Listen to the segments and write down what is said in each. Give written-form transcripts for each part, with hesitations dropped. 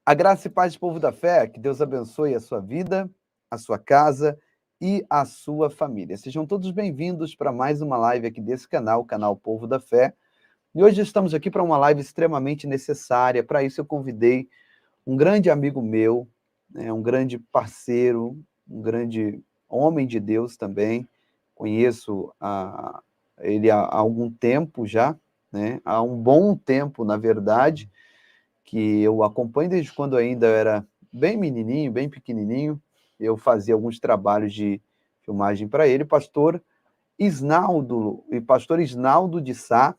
A graça e paz, povo da fé, que Deus abençoe a sua vida, a sua casa e a sua família. Sejam todos bem-vindos para mais uma live aqui desse canal, o canal Povo da Fé. E hoje estamos aqui para uma live extremamente necessária. Para isso eu convidei um grande amigo meu, um grande parceiro, um grande homem de Deus também. Conheço ele há algum tempo já, né? Há um bom tempo, na verdade, que eu acompanho desde quando ainda era bem menininho, bem pequenininho. Eu fazia alguns trabalhos de filmagem para ele, pastor Isnaldo de Sá,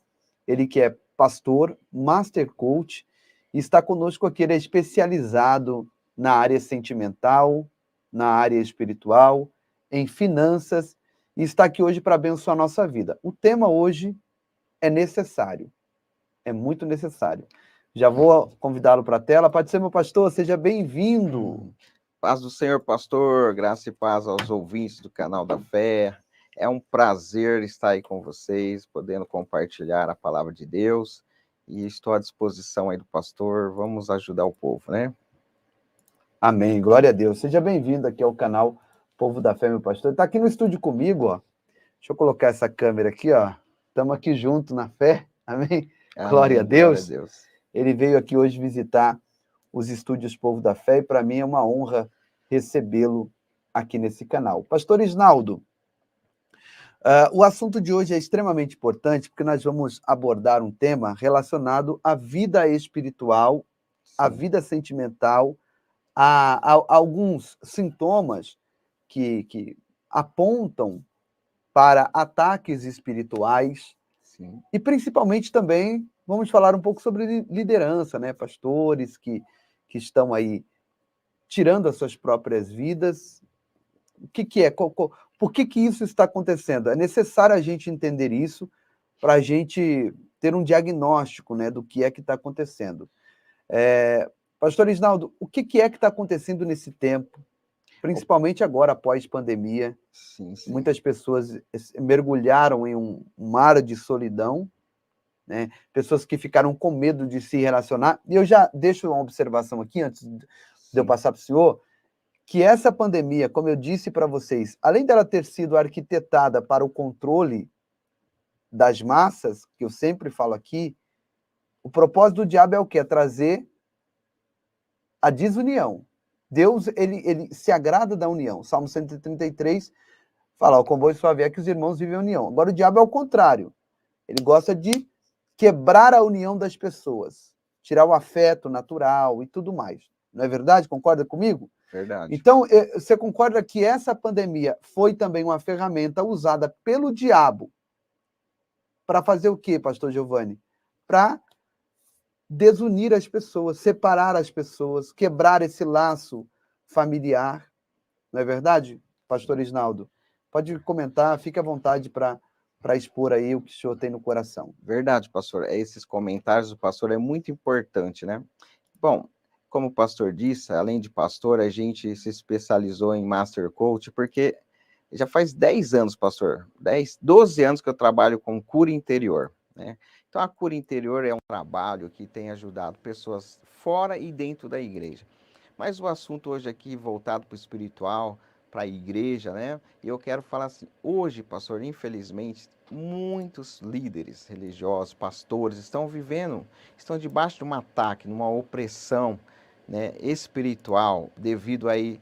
ele que é pastor, master coach, e está conosco aqui. Ele é especializado na área sentimental, na área espiritual, em finanças, e está aqui hoje para abençoar a nossa vida. O tema hoje é necessário, é muito necessário. Já vou convidá-lo para a tela. Pode ser, meu pastor, seja bem-vindo. Paz do Senhor, pastor, graça e paz aos ouvintes do canal da Fé. É um prazer estar aí com vocês, podendo compartilhar a palavra de Deus. E estou à disposição aí do pastor. Vamos ajudar o povo, né? Amém, glória a Deus. Seja bem-vindo aqui ao canal Povo da Fé, meu pastor. Está aqui no estúdio comigo, ó. Deixa eu colocar essa câmera aqui, ó. Estamos aqui junto na fé, amém? Glória a Amém, glória a Deus. Deus. Ele veio aqui hoje visitar os estúdios Povo da Fé e para mim é uma honra recebê-lo aqui nesse canal. Pastor Isnaldo, o assunto de hoje é extremamente importante porque nós vamos abordar um tema relacionado à vida espiritual, à vida sentimental, a alguns sintomas que apontam para ataques espirituais. Sim. E principalmente também vamos falar um pouco sobre liderança, né? Pastores que estão aí tirando as suas próprias vidas. O que é? Por que isso está acontecendo? É necessário a gente entender isso para a gente ter um diagnóstico, né, do que é que está acontecendo. Pastor Isnaldo, o que é que está acontecendo nesse tempo, principalmente agora, após pandemia? Sim. Muitas pessoas mergulharam em um mar de solidão, né? Pessoas que ficaram com medo de se relacionar. E eu já deixo uma observação aqui, antes de eu passar para o senhor, que essa pandemia, como eu disse para vocês, além dela ter sido arquitetada para o controle das massas, que eu sempre falo aqui, o propósito do diabo é o quê? É trazer a desunião. Deus, ele se agrada da união. Salmo 133 fala, o comboio suave é que os irmãos vivem em união. Agora o diabo é o contrário. Ele gosta de quebrar a união das pessoas, tirar o afeto natural e tudo mais. Não é verdade? Concorda comigo? Verdade. Então, você concorda que essa pandemia foi também uma ferramenta usada pelo diabo para fazer o quê, pastor Giovanni? Para desunir as pessoas, separar as pessoas, quebrar esse laço familiar. Não é verdade, pastor Isnaldo? Pode comentar, fique à vontade para expor aí o que o senhor tem no coração. Verdade, pastor. Esses comentários do pastor é muito importante, né? Bom, como o pastor disse, além de pastor, a gente se especializou em Master Coach, porque já faz 10 anos, pastor, 12 anos que eu trabalho com cura interior, né? Então, a cura interior é um trabalho que tem ajudado pessoas fora e dentro da igreja. Mas o assunto hoje aqui voltado para o espiritual, para a igreja, né? E eu quero falar assim, hoje, pastor, infelizmente, muitos líderes religiosos, pastores, estão debaixo de um ataque, numa opressão, né, espiritual, devido aí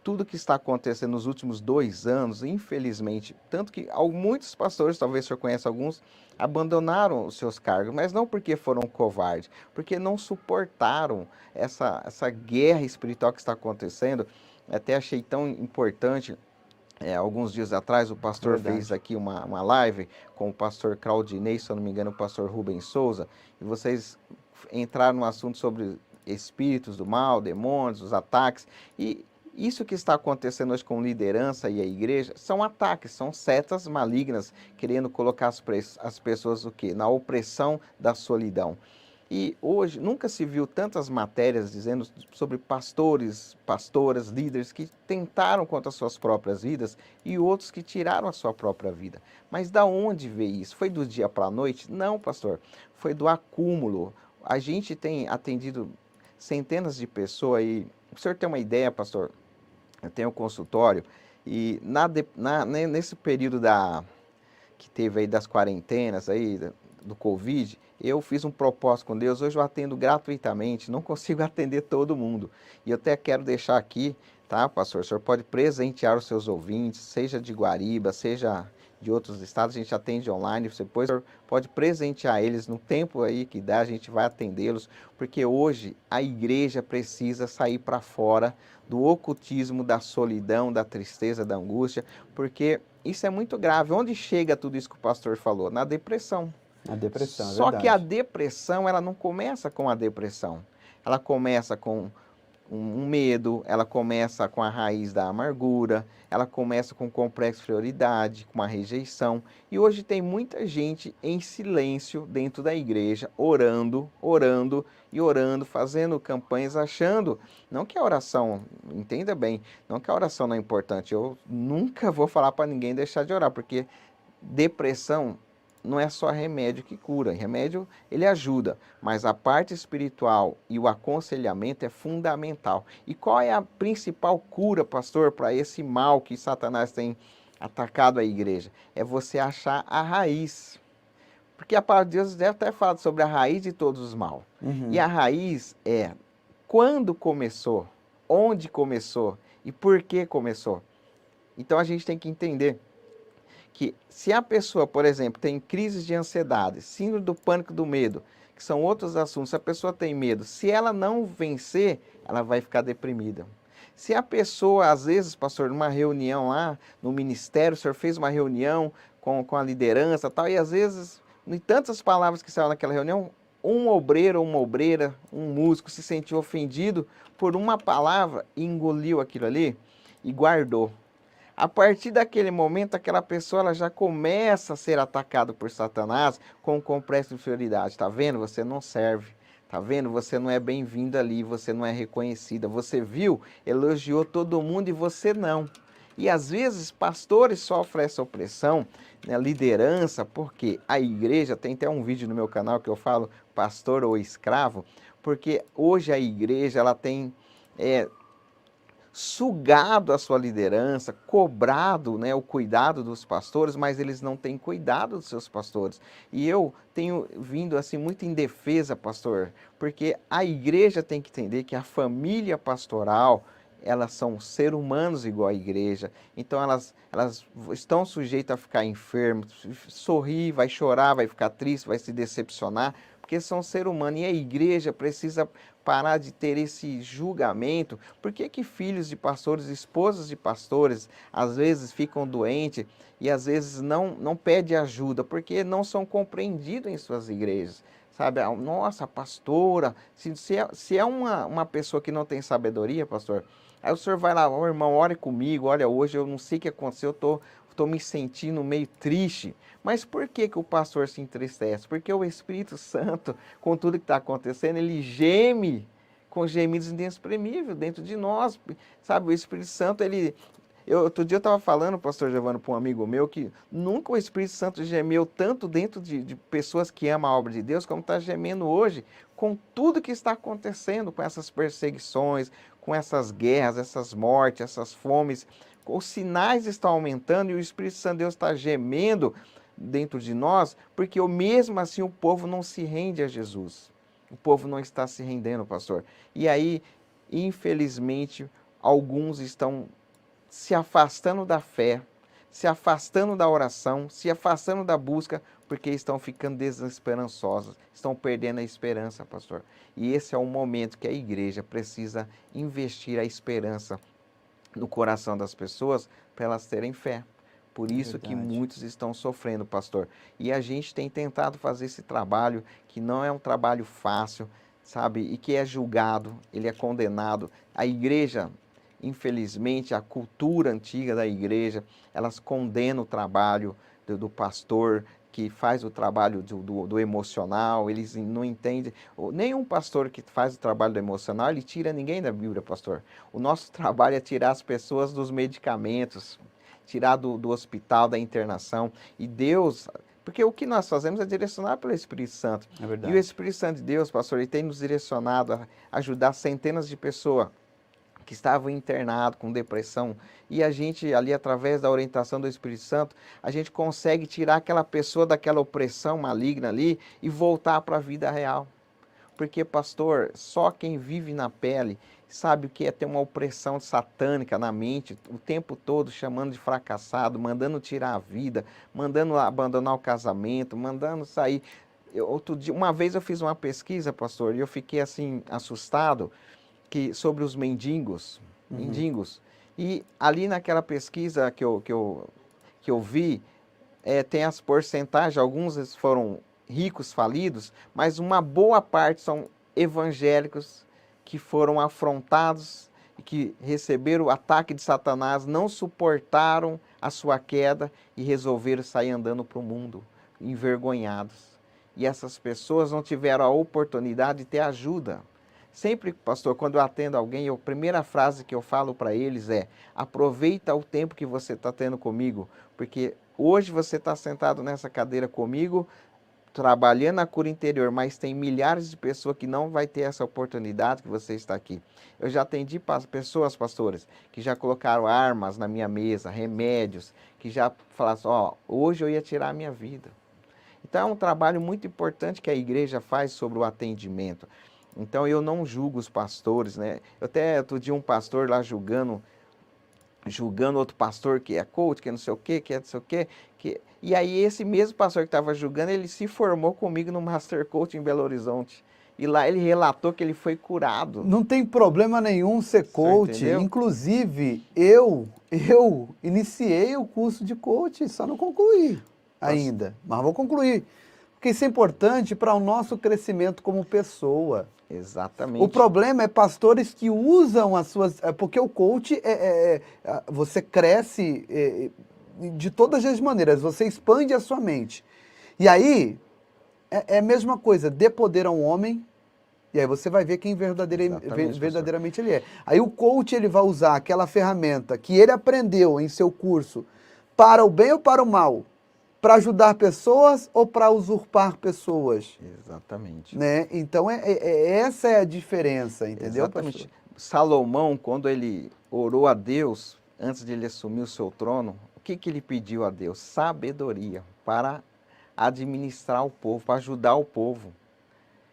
tudo que está acontecendo nos últimos 2 anos, infelizmente, tanto que muitos pastores, talvez o senhor conheça alguns, abandonaram os seus cargos, mas não porque foram covardes, porque não suportaram essa guerra espiritual que está acontecendo. Até achei tão importante, alguns dias atrás o pastor fez aqui uma live com o pastor Claudinei, se eu não me engano, o pastor Rubens Souza, e vocês entraram no assunto sobre espíritos do mal, demônios, os ataques, e isso que está acontecendo hoje com liderança e a igreja são ataques, são setas malignas querendo colocar as pessoas o quê? Na opressão da solidão. E hoje nunca se viu tantas matérias dizendo sobre pastores, pastoras, líderes que tentaram contra as suas próprias vidas e outros que tiraram a sua própria vida. Mas da onde veio isso? Foi do dia para a noite? Não, pastor. Foi do acúmulo. A gente tem atendido centenas de pessoas aí. O senhor tem uma ideia, pastor? Eu tenho um consultório e nesse período que teve aí das quarentenas aí, do Covid, eu fiz um propósito com Deus. Hoje eu atendo gratuitamente, não consigo atender todo mundo. E eu até quero deixar aqui, tá, pastor? O senhor pode presentear os seus ouvintes, seja de Guariba, seja de outros estados, a gente atende online. Depois o senhor pode presentear eles no tempo aí que dá, a gente vai atendê-los, porque hoje a igreja precisa sair para fora do ocultismo, da solidão, da tristeza, da angústia, porque isso é muito grave. Onde chega tudo isso que o pastor falou? Na depressão. A depressão, é Só que a verdade. depressão, ela não começa com a depressão. Ela começa com um medo, ela começa com a raiz da amargura, ela começa com complexo de inferioridade, com a rejeição. E hoje tem muita gente em silêncio dentro da igreja, orando, orando e orando, fazendo campanhas, achando, não que a oração, entenda bem, não que a oração não é importante. Eu nunca vou falar para ninguém deixar de orar, porque depressão não é só remédio que cura. Remédio, ele ajuda, mas a parte espiritual e o aconselhamento é fundamental. E qual é a principal cura, pastor, para esse mal que Satanás tem atacado a igreja? É você achar a raiz. Porque a palavra de Deus deve ter falado sobre a raiz de todos os mal. E a raiz é quando começou, onde começou e por que começou. Então a gente tem que entender que se a pessoa, por exemplo, tem crises de ansiedade, síndrome do pânico do medo, que são outros assuntos, se a pessoa tem medo, se ela não vencer, ela vai ficar deprimida. Se a pessoa, às vezes, pastor, numa reunião lá no ministério, o senhor fez uma reunião com a liderança e tal, e às vezes, em tantas palavras que saíram naquela reunião, um obreiro ou uma obreira, um músico se sentiu ofendido por uma palavra e engoliu aquilo ali e guardou. A partir daquele momento, aquela pessoa ela já começa a ser atacada por Satanás com o complexo de inferioridade. Tá vendo? Você não serve. Tá vendo? Você não é bem-vinda ali, você não é reconhecida. Você viu? Elogiou todo mundo e você não. E às vezes pastores sofrem essa opressão, né, liderança, porque a igreja, tem até um vídeo no meu canal que eu falo pastor ou escravo, porque hoje a igreja ela tem sugado a sua liderança, cobrado, né, o cuidado dos pastores, mas eles não têm cuidado dos seus pastores. E eu tenho vindo assim muito em defesa, pastor, porque a igreja tem que entender que a família pastoral, elas são seres humanos igual à igreja, então elas estão sujeitas a ficar enfermas, sorrir, vai chorar, vai ficar triste, vai se decepcionar, porque são seres humanos e a igreja precisa parar de ter esse julgamento. Por que que filhos de pastores, esposas de pastores, às vezes ficam doentes e às vezes não pedem ajuda? Porque não são compreendidos em suas igrejas. Sabe, nossa, pastora, se é uma pessoa que não tem sabedoria, pastor, aí o senhor vai lá, oh, irmão, ore comigo, olha, hoje eu não sei o que aconteceu, eu estou me sentindo meio triste. Mas por que que o pastor se entristece? Porque o Espírito Santo, com tudo que está acontecendo, ele geme com gemidos inexprimíveis dentro de nós. Sabe, o Espírito Santo, outro dia eu estava falando, pastor Giovanni, para um amigo meu, que nunca o Espírito Santo gemeu tanto dentro de pessoas que amam a obra de Deus, como está gemendo hoje, com tudo que está acontecendo, com essas perseguições, com essas guerras, essas mortes, essas fomes. Os sinais estão aumentando e o Espírito Santo de Deus está gemendo dentro de nós, porque mesmo assim o povo não se rende a Jesus. O povo não está se rendendo, pastor. E aí, infelizmente, alguns estão se afastando da fé, se afastando da oração, se afastando da busca, porque estão ficando desesperançosos, estão perdendo a esperança, pastor. E esse é o momento que a igreja precisa investir a esperança no coração das pessoas para elas terem fé. Por isso que muitos estão sofrendo, pastor. E a gente tem tentado fazer esse trabalho, que não é um trabalho fácil, sabe? E que é julgado, ele é condenado. A igreja, infelizmente, a cultura antiga da igreja, elas condenam o trabalho do pastor, que faz o trabalho do emocional, eles não entendem. Nenhum pastor que faz o trabalho do emocional, ele tira ninguém da Bíblia, pastor. O nosso trabalho é tirar as pessoas dos medicamentos, tirar do hospital, da internação. E Deus Porque o que nós fazemos é direcionar pelo Espírito Santo. É E o verdade. Espírito Santo de Deus, pastor, ele tem nos direcionado a ajudar centenas de pessoas que estavam internados com depressão. E a gente, ali, através da orientação do Espírito Santo, a gente consegue tirar aquela pessoa daquela opressão maligna ali e voltar para a vida real. Porque, pastor, só quem vive na pele sabe o que é ter uma opressão satânica na mente, o tempo todo chamando de fracassado, mandando tirar a vida, mandando abandonar o casamento, mandando sair. Outro dia, uma vez eu fiz uma pesquisa, pastor, e eu fiquei assim, assustado, sobre os mendigos. E ali naquela pesquisa que eu vi, tem as porcentagens, alguns foram ricos falidos, mas uma boa parte são evangélicos que foram afrontados e que receberam o ataque de Satanás, não suportaram a sua queda e resolveram sair andando para o mundo, envergonhados. E essas pessoas não tiveram a oportunidade de ter ajuda. Sempre, pastor, quando eu atendo alguém, a primeira frase que eu falo para eles é: aproveita o tempo que você está tendo comigo, porque hoje você está sentado nessa cadeira comigo, trabalhando a cura interior, mas tem milhares de pessoas que não vai ter essa oportunidade que você está aqui. Eu já atendi pessoas, pastores, que já colocaram armas na minha mesa, remédios, que já falaram assim, ó, hoje eu ia tirar a minha vida. Então é um trabalho muito importante que a igreja faz sobre o atendimento. Então eu não julgo os pastores, né? Eu até outro dia um pastor lá julgando outro pastor que é coach, que é não sei o quê, que é não sei o quê. E aí esse mesmo pastor que estava julgando, ele se formou comigo no Master Coach em Belo Horizonte. E lá ele relatou que ele foi curado. Não tem problema nenhum ser coach. Entendeu? Inclusive, eu iniciei o curso de coach, só não concluí ainda, mas vou concluir. Porque isso é importante para o nosso crescimento como pessoa. Exatamente. O problema é pastores que usam as suas... Porque o coach, você cresce de todas as maneiras, você expande a sua mente. E aí, é a mesma coisa, dê poder a um homem, e aí você vai ver quem verdadeiramente ele é. Aí o coach, ele vai usar aquela ferramenta que ele aprendeu em seu curso para o bem ou para o mal? Para ajudar pessoas ou para usurpar pessoas? Exatamente. Né? Então, essa é a diferença, entendeu, Exatamente. pastor? Salomão, quando ele orou a Deus, antes de ele assumir o seu trono, o que ele pediu a Deus? Sabedoria para administrar o povo, para ajudar o povo.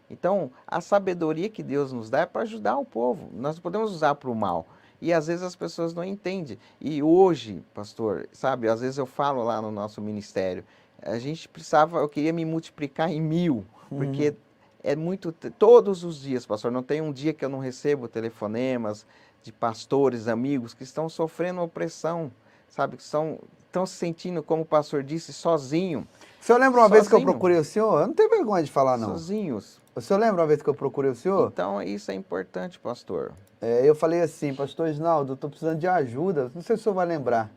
Então, a sabedoria que Deus nos dá é para ajudar o povo. Nós não podemos usar para o mal. E às vezes as pessoas não entendem. E hoje, pastor, sabe, às vezes eu falo lá no nosso ministério, eu queria me multiplicar em 1000, porque é muito, todos os dias, pastor, não tem um dia que eu não recebo telefonemas de pastores, amigos que estão sofrendo opressão, sabe, que estão se sentindo, como o pastor disse, sozinho. O senhor lembra uma vez que eu procurei o senhor? Eu não tenho vergonha de falar, não. Sozinhos. O senhor lembra uma vez que eu procurei o senhor? Então, isso é importante, pastor. Eu falei assim, pastor Isnaldo, eu estou precisando de ajuda. Não sei se o senhor vai lembrar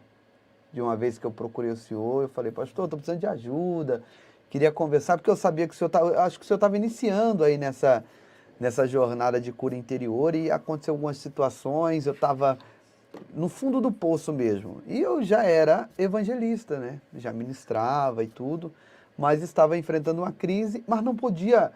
de uma vez que eu procurei o senhor. Eu falei, pastor, estou precisando de ajuda. Queria conversar, porque eu sabia que o senhor acho que o senhor estava iniciando aí nessa jornada de cura interior e aconteceu algumas situações, eu estava no fundo do poço mesmo. E eu já era evangelista, né? Já ministrava e tudo, mas estava enfrentando uma crise, mas não podia...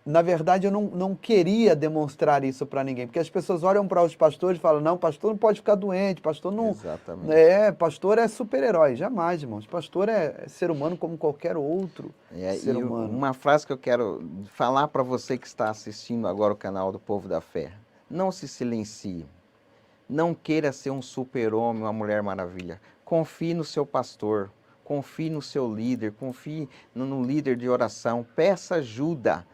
Na verdade, eu não queria demonstrar isso para ninguém, porque as pessoas olham para os pastores e falam, não, pastor não pode ficar doente, pastor não... Exatamente. Pastor é super-herói, jamais, irmãos. Pastor é ser humano como qualquer outro ser humano. Uma frase que eu quero falar para você que está assistindo agora o canal do Povo da Fé. Não se silencie. Não queira ser um super-homem, uma mulher maravilha. Confie no seu pastor, confie no seu líder, confie no líder de oração, peça ajuda.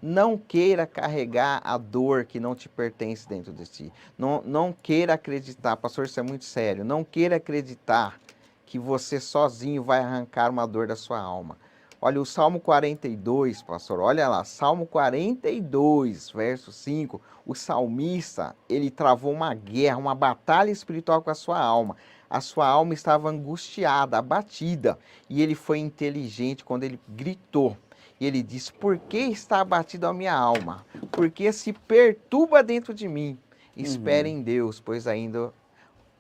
Não queira carregar a dor que não te pertence dentro de ti. Não queira acreditar, pastor, isso é muito sério. Não queira acreditar que você sozinho vai arrancar uma dor da sua alma. Olha, o Salmo 42, pastor, olha lá, Salmo 42, verso 5, o salmista, ele travou uma guerra, uma batalha espiritual com a sua alma. A sua alma estava angustiada, abatida, e ele foi inteligente quando ele gritou. E ele disse, por que está abatida a minha alma? Porque se perturba dentro de mim. Espere em Deus, pois ainda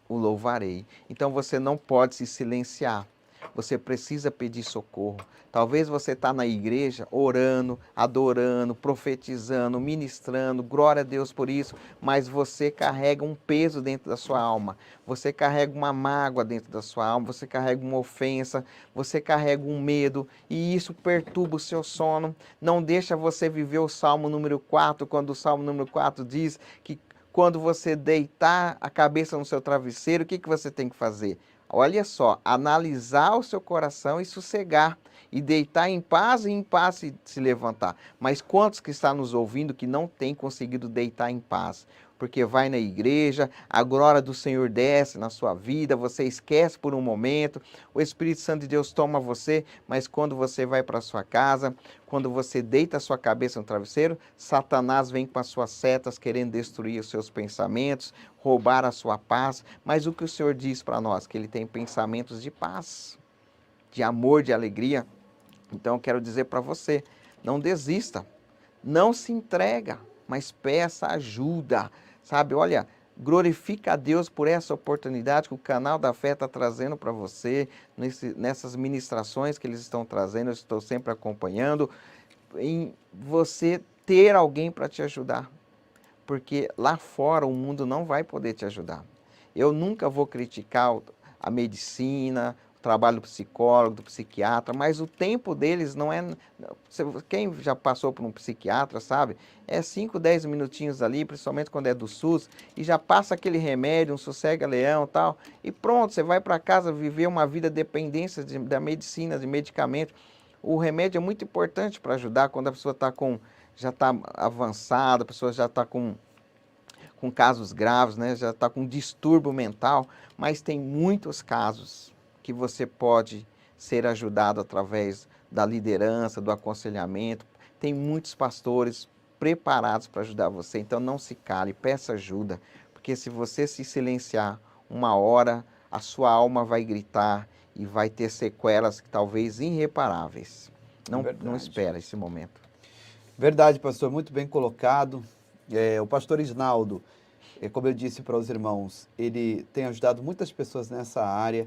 o louvarei. Então você não pode se silenciar. você precisa pedir socorro. Talvez você está na igreja orando, adorando, profetizando, ministrando, glória a Deus por isso, mas você carrega um peso dentro da sua alma, você carrega uma mágoa dentro da sua alma, você carrega uma ofensa, você carrega um medo e isso perturba o seu sono, não deixa você viver o Salmo número 4, quando o Salmo número 4 diz que quando você deitar a cabeça no seu travesseiro, o que você tem que fazer? Olha só, analisar o seu coração e sossegar, e deitar em paz e em paz se levantar. Mas quantos que estão nos ouvindo que não têm conseguido deitar em paz? Porque vai na igreja, a glória do Senhor desce na sua vida, você esquece por um momento, o Espírito Santo de Deus toma você, mas quando você vai para sua casa, quando você deita a sua cabeça no travesseiro, Satanás vem com as suas setas querendo destruir os seus pensamentos, roubar a sua paz. Mas o que o Senhor diz para nós? Que Ele tem pensamentos de paz, de amor, de alegria. Então eu quero dizer para você, não desista, não se entrega, mas peça ajuda, sabe? Olha, glorifica a Deus por essa oportunidade que o Canal da Fé está trazendo para você, nessas ministrações que eles estão trazendo, eu estou sempre acompanhando, em você ter alguém para te ajudar, porque lá fora o mundo não vai poder te ajudar. Eu nunca vou criticar a medicina, o trabalho do psicólogo, do psiquiatra, mas o tempo deles não é... Quem já passou por um psiquiatra, sabe? É 5, 10 minutinhos ali, principalmente quando é do SUS, e já passa aquele remédio, um sossega-leão e tal, e pronto, você vai para casa viver uma vida dependência da medicina, de medicamento. O remédio é muito importante para ajudar quando a pessoa já está avançada, a pessoa já está com casos graves, né? Já está com distúrbio mental, mas tem muitos casos que você pode ser ajudado através da liderança, do aconselhamento. Tem muitos pastores preparados para ajudar você, então não se cale, peça ajuda, porque se você se silenciar uma hora, a sua alma vai gritar e vai ter sequelas que talvez irreparáveis. Não espera esse momento. Verdade, pastor, muito bem colocado. O pastor Isnaldo, como eu disse para os irmãos, ele tem ajudado muitas pessoas nessa área.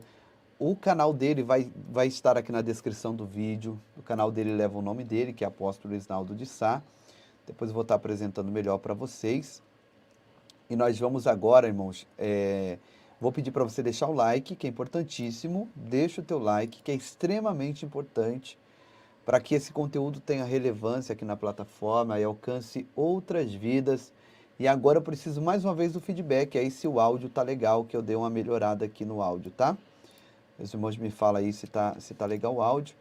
O canal dele vai estar aqui na descrição do vídeo. O canal dele leva o nome dele, que é Apóstolo Isnaldo de Sá. Depois eu vou estar apresentando melhor para vocês. E nós vamos agora, irmãos, vou pedir para você deixar o like, que é importantíssimo. Deixa o teu like, que é extremamente importante, para que esse conteúdo tenha relevância aqui na plataforma e alcance outras vidas. E agora eu preciso mais uma vez do feedback, aí se o áudio tá legal, que eu dei uma melhorada aqui no áudio, tá? Os irmãos me falam aí se tá legal o áudio.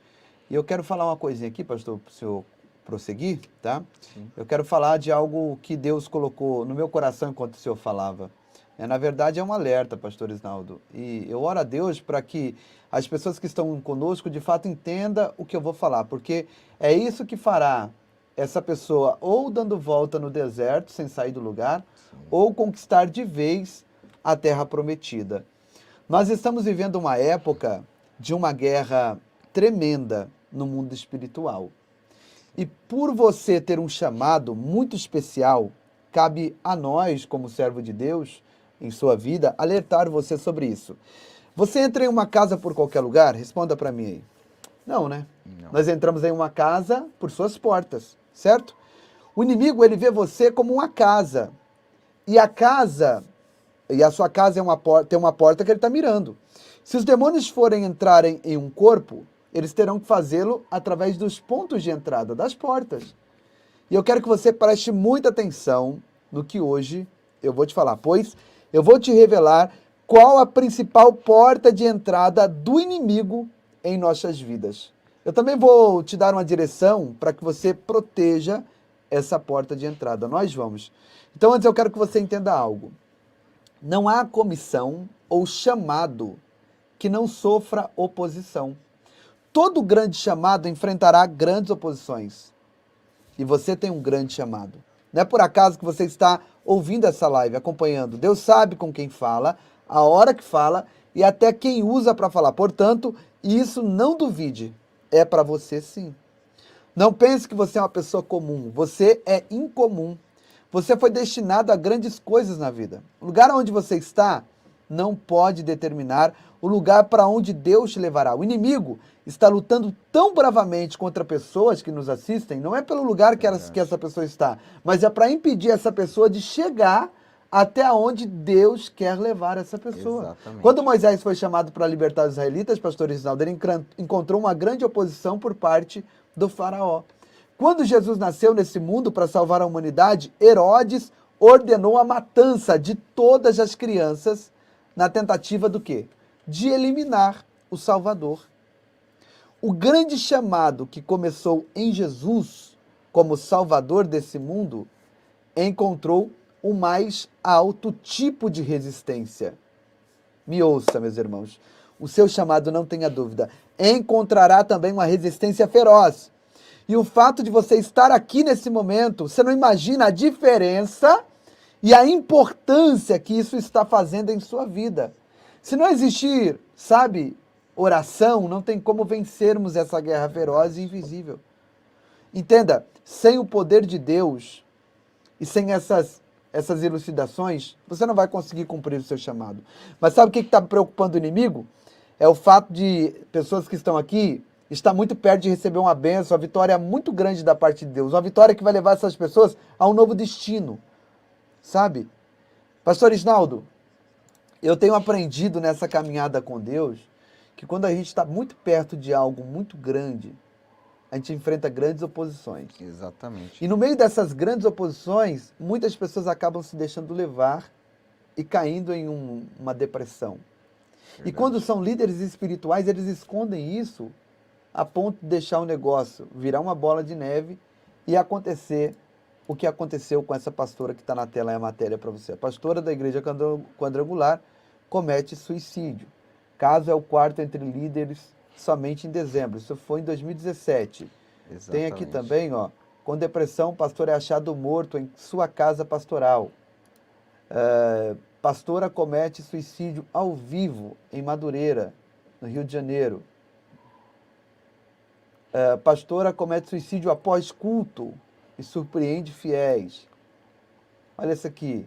E eu quero falar uma coisinha aqui, pastor, para o senhor prosseguir, tá? Sim. Eu quero falar de algo que Deus colocou no meu coração enquanto o senhor falava. Na verdade é um alerta, pastor Isnaldo. E eu oro a Deus para que as pessoas que estão conosco de fato entendam o que eu vou falar, porque é isso que fará essa pessoa ou dando volta no deserto sem sair do lugar, sim, ou conquistar de vez a terra prometida. Nós estamos vivendo uma época de uma guerra tremenda no mundo espiritual. E por você ter um chamado muito especial, cabe a nós, como servo de Deus, em sua vida, alertar você sobre isso. Você entra em uma casa por qualquer lugar? Responda para mim aí. Não, né? Não. Nós entramos em uma casa por suas portas, certo? O inimigo, ele vê você como uma casa. E a sua casa tem uma porta que ele está mirando. Se os demônios forem entrarem em um corpo, eles terão que fazê-lo através dos pontos de entrada, das portas. E eu quero que você preste muita atenção no que hoje eu vou te falar, pois eu vou te revelar qual a principal porta de entrada do inimigo em nossas vidas. Eu também vou te dar uma direção para que você proteja essa porta de entrada. Nós vamos. Então, antes eu quero que você entenda algo. Não há comissão ou chamado que não sofra oposição. Todo grande chamado enfrentará grandes oposições. E você tem um grande chamado. Não é por acaso que você está ouvindo essa live, acompanhando. Deus sabe com quem fala, a hora que fala e até quem usa para falar. Portanto, isso não duvide, é para você sim. Não pense que você é uma pessoa comum, você é incomum. Você foi destinado a grandes coisas na vida. O lugar onde você está não pode determinar o lugar para onde Deus te levará. O inimigo está lutando tão bravamente contra pessoas que nos assistem, não é pelo lugar que essa pessoa está, mas é para impedir essa pessoa de chegar até onde Deus quer levar essa pessoa. Exatamente. Quando Moisés foi chamado para libertar os israelitas, pastor Isinaldo, ele encontrou uma grande oposição por parte do faraó. Quando Jesus nasceu nesse mundo para salvar a humanidade, Herodes ordenou a matança de todas as crianças na tentativa do quê? De eliminar o Salvador. O grande chamado que começou em Jesus como Salvador desse mundo encontrou o mais alto tipo de resistência. Me ouça, meus irmãos. O seu chamado, não tenha dúvida, encontrará também uma resistência feroz. E o fato de você estar aqui nesse momento, você não imagina a diferença e a importância que isso está fazendo em sua vida. Se não existir, sabe, oração, não tem como vencermos essa guerra feroz e invisível. Entenda, sem o poder de Deus e sem essas elucidações, você não vai conseguir cumprir o seu chamado. Mas sabe o que está preocupando o inimigo? É o fato de pessoas que estão aqui estar muito perto de receber uma bênção, uma vitória muito grande da parte de Deus, uma vitória que vai levar essas pessoas a um novo destino, sabe? Pastor Isinaldo, eu tenho aprendido nessa caminhada com Deus que quando a gente está muito perto de algo muito grande, a gente enfrenta grandes oposições. Exatamente. E no meio dessas grandes oposições, muitas pessoas acabam se deixando levar e caindo em uma depressão. Verdade. E quando são líderes espirituais, eles escondem isso a ponto de deixar o negócio virar uma bola de neve e acontecer o que aconteceu com essa pastora que está na tela, é a matéria para você. A pastora da Igreja Quadrangular comete suicídio. Caso é o quarto entre líderes somente em dezembro. Isso foi em 2017. Exatamente. Tem aqui também, ó, com depressão, o pastor é achado morto em sua casa pastoral. Pastora comete suicídio ao vivo em Madureira, no Rio de Janeiro. Pastora comete suicídio após culto e surpreende fiéis. Olha essa aqui.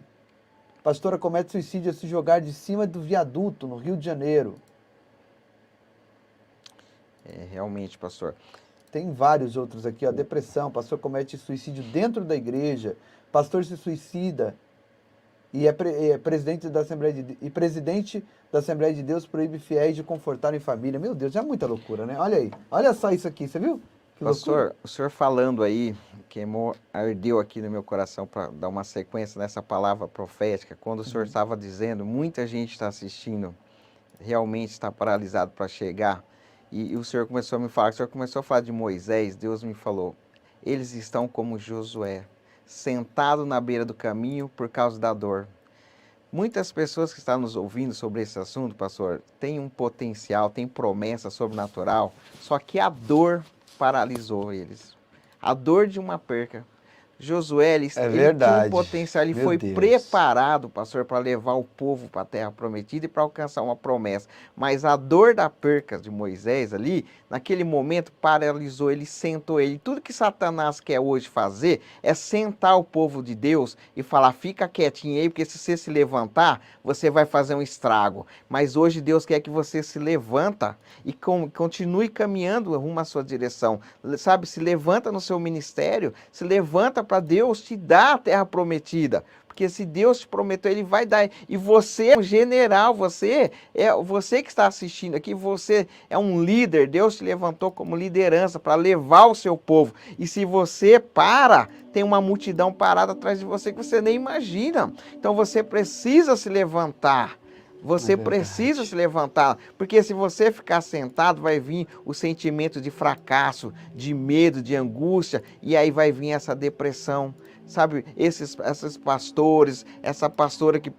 Pastora comete suicídio a se jogar de cima do viaduto, no Rio de Janeiro. Realmente, pastor. Tem vários outros aqui, ó. Depressão, pastor comete suicídio dentro da igreja, pastor se suicida e presidente da Assembleia de Deus proíbe fiéis de confortar em família. Meu Deus, é muita loucura, né? Olha aí, olha só isso aqui, você viu? Que pastor, loucura. O senhor falando aí, ardeu aqui no meu coração para dar uma sequência nessa palavra profética, quando o senhor estava dizendo, muita gente está assistindo, realmente está paralisado para chegar. E o senhor começou a me falar, o senhor começou a falar de Moisés, Deus me falou, eles estão como Josué, sentado na beira do caminho por causa da dor. Muitas pessoas que estão nos ouvindo sobre esse assunto, pastor, têm um potencial, têm promessa sobrenatural, só que a dor paralisou eles. A dor de uma perca. Josué, ele tinha um potencial, ele foi preparado, pastor, para levar o povo para a terra prometida e para alcançar uma promessa. Mas a dor da perca de Moisés ali, naquele momento, paralisou ele, sentou ele. Tudo que Satanás quer hoje fazer é sentar o povo de Deus e falar, fica quietinho aí, porque se você se levantar, você vai fazer um estrago. Mas hoje Deus quer que você se levanta e continue caminhando rumo à sua direção. Sabe, se levanta no seu ministério, se levanta para Deus te dar a terra prometida. Porque se Deus te prometeu, Ele vai dar. E você é um general, você que está assistindo aqui, você é um líder. Deus te levantou como liderança para levar o seu povo. E se você tem uma multidão parada atrás de você que você nem imagina. Então você precisa se levantar. Você precisa se levantar, porque se você ficar sentado, vai vir o sentimento de fracasso, de medo, de angústia, e aí vai vir essa depressão. Sabe, esses pastores, essa pastora que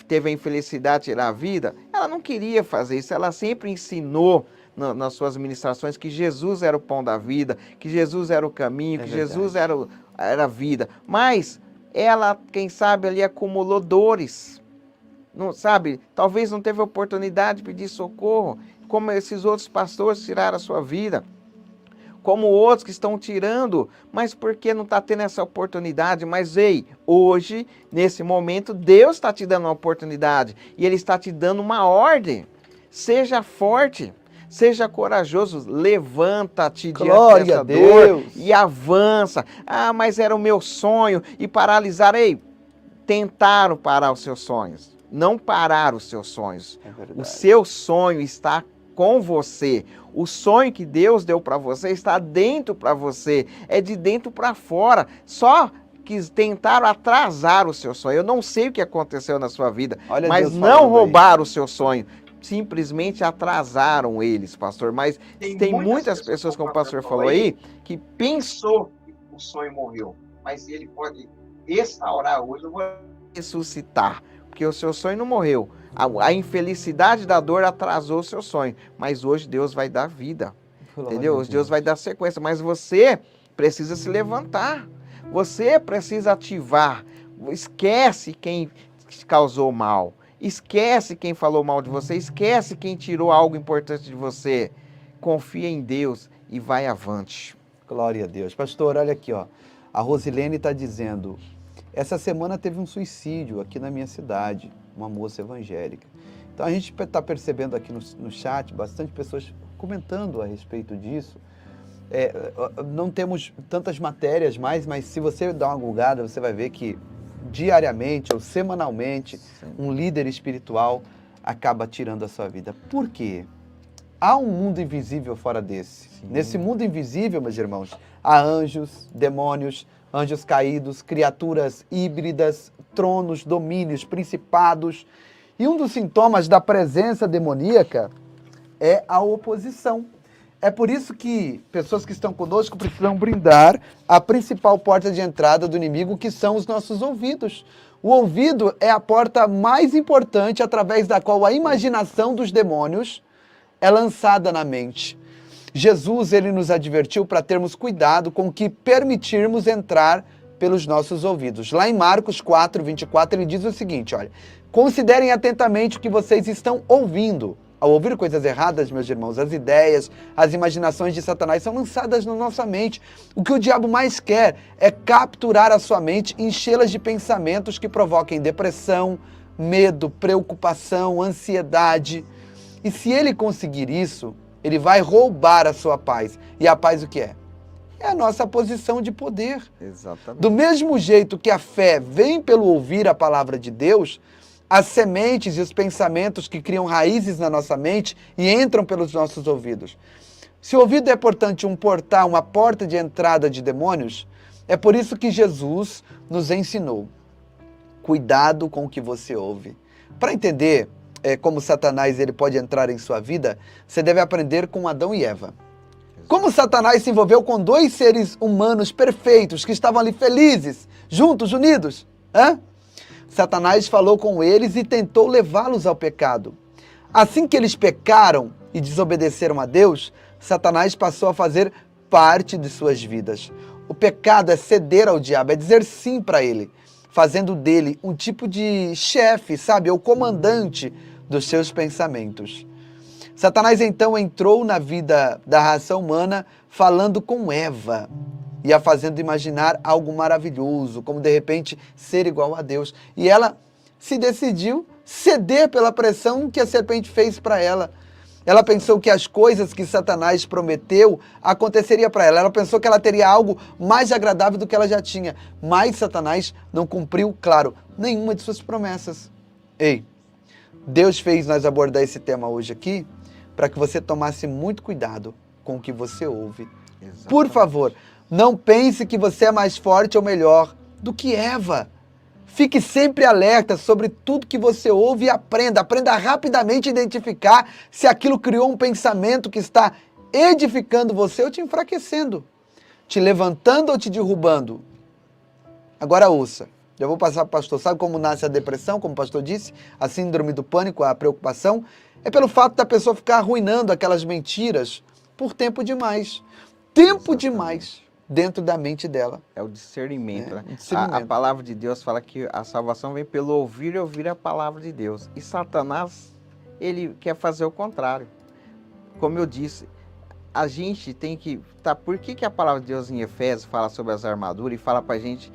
teve a infelicidade de tirar a vida, ela não queria fazer isso, ela sempre ensinou nas suas ministrações que Jesus era o pão da vida, que Jesus era o caminho, que Jesus era a vida. Mas ela, quem sabe, ali acumulou dores. Não, sabe, talvez não teve oportunidade de pedir socorro, como esses outros pastores tiraram a sua vida. como outros que estão tirando, mas por que não está tendo essa oportunidade? Mas ei, hoje, nesse momento, Deus está te dando uma oportunidade e Ele está te dando uma ordem. Seja forte, seja corajoso, levanta-te diante dessa dor e avança. Ah, mas era o meu sonho e paralisar. Ei, tentaram parar os seus sonhos, não pararam os seus sonhos. O seu sonho está com você. O sonho que Deus deu para você está dentro para você, é de dentro para fora. Só que tentaram atrasar o seu sonho. Eu não sei o que aconteceu na sua vida, mas não roubaram o seu sonho. Simplesmente atrasaram eles, pastor. Mas tem muitas pessoas, como o pastor falou aí, que pensou que o sonho morreu. Mas ele pode restaurar hoje, eu vou ressuscitar. Porque o seu sonho não morreu. A infelicidade da dor atrasou o seu sonho. Mas hoje Deus vai dar vida. Entendeu? Hoje Deus vai dar sequência. Mas você precisa se levantar. Você precisa ativar. Esquece quem causou mal. Esquece quem falou mal de você. Esquece quem tirou algo importante de você. Confia em Deus e vai avante. Glória a Deus. Pastor, olha aqui, ó. A Rosilene está dizendo: essa semana teve um suicídio aqui na minha cidade, uma moça evangélica. Então a gente está percebendo aqui no chat bastante pessoas comentando a respeito disso. Não temos tantas matérias mais, mas se você dá uma googada, você vai ver que diariamente ou semanalmente um líder espiritual acaba tirando a sua vida. Por quê? Há um mundo invisível fora desse. Sim. Nesse mundo invisível, meus irmãos, há anjos, demônios, anjos caídos, criaturas híbridas, tronos, domínios, principados. E um dos sintomas da presença demoníaca é a oposição. É por isso que pessoas que estão conosco precisam brindar a principal porta de entrada do inimigo, que são os nossos ouvidos. O ouvido é a porta mais importante através da qual a imaginação dos demônios é lançada na mente. Jesus, ele nos advertiu para termos cuidado com o que permitirmos entrar pelos nossos ouvidos. Lá em Marcos 4, 24, ele diz o seguinte, olha: considerem atentamente o que vocês estão ouvindo. Ao ouvir coisas erradas, meus irmãos, as ideias, as imaginações de Satanás são lançadas na nossa mente. O que o diabo mais quer é capturar a sua mente, enchê-las de pensamentos que provoquem depressão, medo, preocupação, ansiedade. E se ele conseguir isso, ele vai roubar a sua paz. E a paz o que é? É a nossa posição de poder. Exatamente. Do mesmo jeito que a fé vem pelo ouvir a palavra de Deus, as sementes e os pensamentos que criam raízes na nossa mente e entram pelos nossos ouvidos. Se o ouvido é, portanto, um portal, uma porta de entrada de demônios, é por isso que Jesus nos ensinou: cuidado com o que você ouve. Para entender como Satanás ele pode entrar em sua vida, você deve aprender com Adão e Eva. Como Satanás se envolveu com dois seres humanos perfeitos, que estavam ali felizes, juntos, unidos. Satanás falou com eles e tentou levá-los ao pecado. Assim que eles pecaram e desobedeceram a Deus, Satanás passou a fazer parte de suas vidas. O pecado é ceder ao diabo, é dizer sim para ele, fazendo dele um tipo de chefe, sabe, ou comandante dos seus pensamentos. Satanás então entrou na vida da raça humana falando com Eva e a fazendo imaginar algo maravilhoso, como de repente ser igual a Deus. E ela se decidiu ceder pela pressão que a serpente fez para ela. Ela pensou que as coisas que Satanás prometeu aconteceria para ela. Ela pensou que ela teria algo mais agradável do que ela já tinha. Mas Satanás não cumpriu, claro, nenhuma de suas promessas. Ei, Deus fez nós abordar esse tema hoje aqui para que você tomasse muito cuidado com o que você ouve. Exatamente. Por favor, não pense que você é mais forte ou melhor do que Eva. Fique sempre alerta sobre tudo que você ouve e aprenda. Aprenda rapidamente a identificar se aquilo criou um pensamento que está edificando você ou te enfraquecendo, te levantando ou te derrubando. Agora ouça, já vou passar para o pastor. Sabe como nasce a depressão, como o pastor disse? A síndrome do pânico, a preocupação? É pelo fato da pessoa ficar arruinando aquelas mentiras por tempo demais. Tempo demais dentro da mente dela. É o discernimento, né? Discernimento. A palavra de Deus fala que a salvação vem pelo ouvir e ouvir a palavra de Deus. E Satanás, ele quer fazer o contrário. Como eu disse, a gente tem que... Tá, por que a palavra de Deus em Efésios fala sobre as armaduras e fala para a gente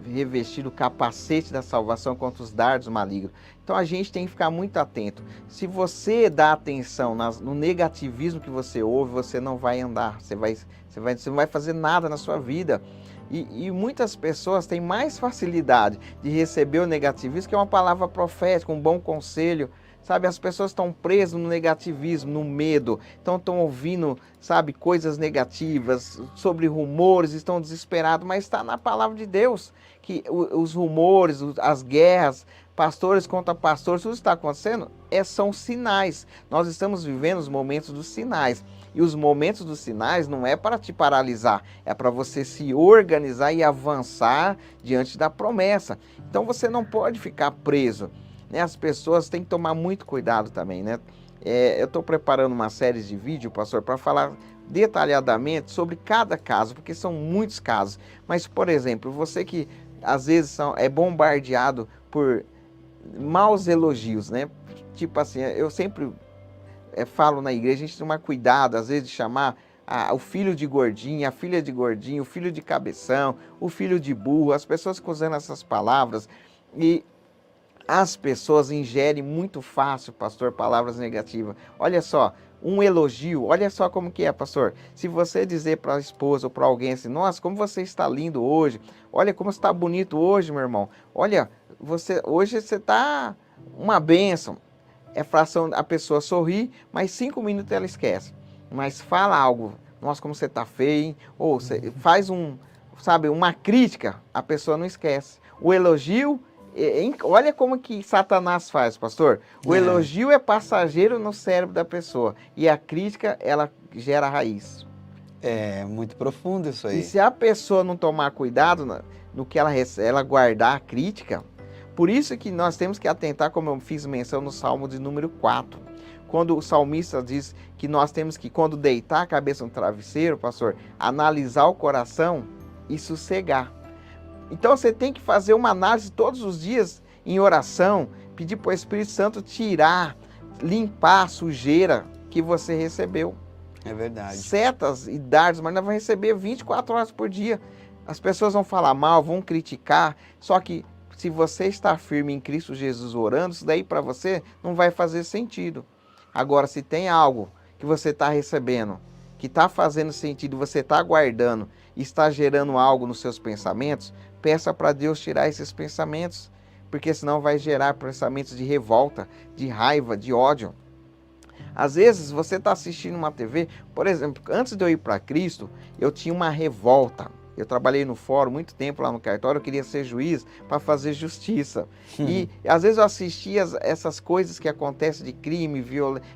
revestir o capacete da salvação contra os dardos malignos? Então a gente tem que ficar muito atento. Se você dá atenção no negativismo que você ouve, você não vai andar, você não vai fazer nada na sua vida. E muitas pessoas têm mais facilidade de receber o negativismo, que é uma palavra profética, um bom conselho. Sabe, as pessoas estão presas no negativismo, no medo, estão ouvindo, sabe, coisas negativas, sobre rumores, estão desesperados, mas está na palavra de Deus, que os rumores, as guerras, pastores contra pastores, tudo está acontecendo, são sinais. Nós estamos vivendo os momentos dos sinais. E os momentos dos sinais não é para te paralisar, é para você se organizar e avançar diante da promessa. Então você não pode ficar preso. As pessoas têm que tomar muito cuidado também, né? Eu estou preparando uma série de vídeos, pastor, para falar detalhadamente sobre cada caso, porque são muitos casos. Mas, por exemplo, você que às vezes é bombardeado por maus elogios, né? Tipo assim, eu sempre falo na igreja, a gente tem que tomar cuidado, às vezes, de chamar o filho de gordinho, a filha de gordinho, o filho de cabeção, o filho de burro, as pessoas que usando essas palavras, e as pessoas ingerem muito fácil, pastor, palavras negativas. Olha só, um elogio, olha só como que é, pastor. Se você dizer para a esposa ou para alguém assim, nossa, como você está lindo hoje, olha como você está bonito hoje, meu irmão, olha, hoje você está uma bênção. É fração a pessoa sorrir, mas 5 minutos ela esquece. Mas fala algo, nossa, como você está feio, hein? Ou você faz uma crítica, a pessoa não esquece. O elogio, olha como que Satanás faz, pastor. O elogio é passageiro no cérebro da pessoa e a crítica, ela gera raiz. É muito profundo isso aí. E se a pessoa não tomar cuidado no que ela guardar a crítica, por isso que nós temos que atentar, como eu fiz menção no Salmo de número 4, quando o salmista diz que nós temos que, quando deitar a cabeça no travesseiro, pastor, analisar o coração e sossegar. Então você tem que fazer uma análise todos os dias em oração, pedir para o Espírito Santo tirar, limpar a sujeira que você recebeu. É verdade. Setas e dardos, mas nós vamos receber 24 horas por dia. As pessoas vão falar mal, vão criticar, só que se você está firme em Cristo Jesus orando, isso daí para você não vai fazer sentido. Agora, se tem algo que você está recebendo, que está fazendo sentido, você está guardando e está gerando algo nos seus pensamentos, peça para Deus tirar esses pensamentos, porque senão vai gerar pensamentos de revolta, de raiva, de ódio. Às vezes você está assistindo uma TV, por exemplo, antes de eu ir para Cristo, eu tinha uma revolta. Eu trabalhei no fórum muito tempo lá no cartório, eu queria ser juiz para fazer justiça. E às vezes eu assistia essas coisas que acontecem de crime,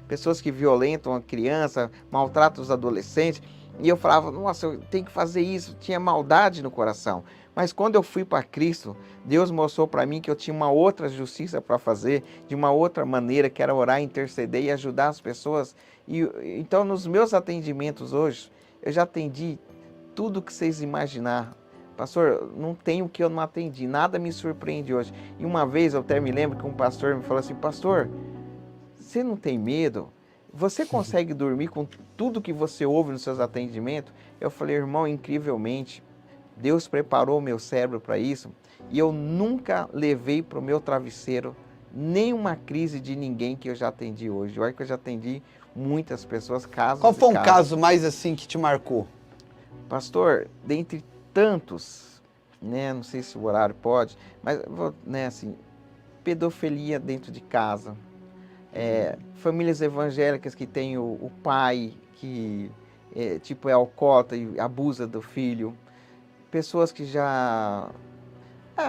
pessoas que violentam a criança, maltratam os adolescentes. E eu falava, nossa, eu tenho que fazer isso, tinha maldade no coração. Mas quando eu fui para Cristo, Deus mostrou para mim que eu tinha uma outra justiça para fazer, de uma outra maneira, que era orar, interceder e ajudar as pessoas. Então, nos meus atendimentos hoje, eu já atendi tudo que vocês imaginar. Pastor, não tem o que eu não atendi, nada me surpreende hoje. E uma vez eu até me lembro que um pastor me falou assim, pastor, você não tem medo? Você consegue dormir com tudo que você ouve nos seus atendimentos? Eu falei, irmão, incrivelmente, Deus preparou o meu cérebro para isso e eu nunca levei para o meu travesseiro nenhuma crise de ninguém que eu já atendi hoje. Olha que eu já atendi muitas pessoas, casos. Qual foi um caso mais assim que te marcou? Pastor, dentre tantos, né, não sei se o horário pode, mas, né, assim, pedofilia dentro de casa, famílias evangélicas que têm o pai que é alcoólatra e abusa do filho, pessoas que já...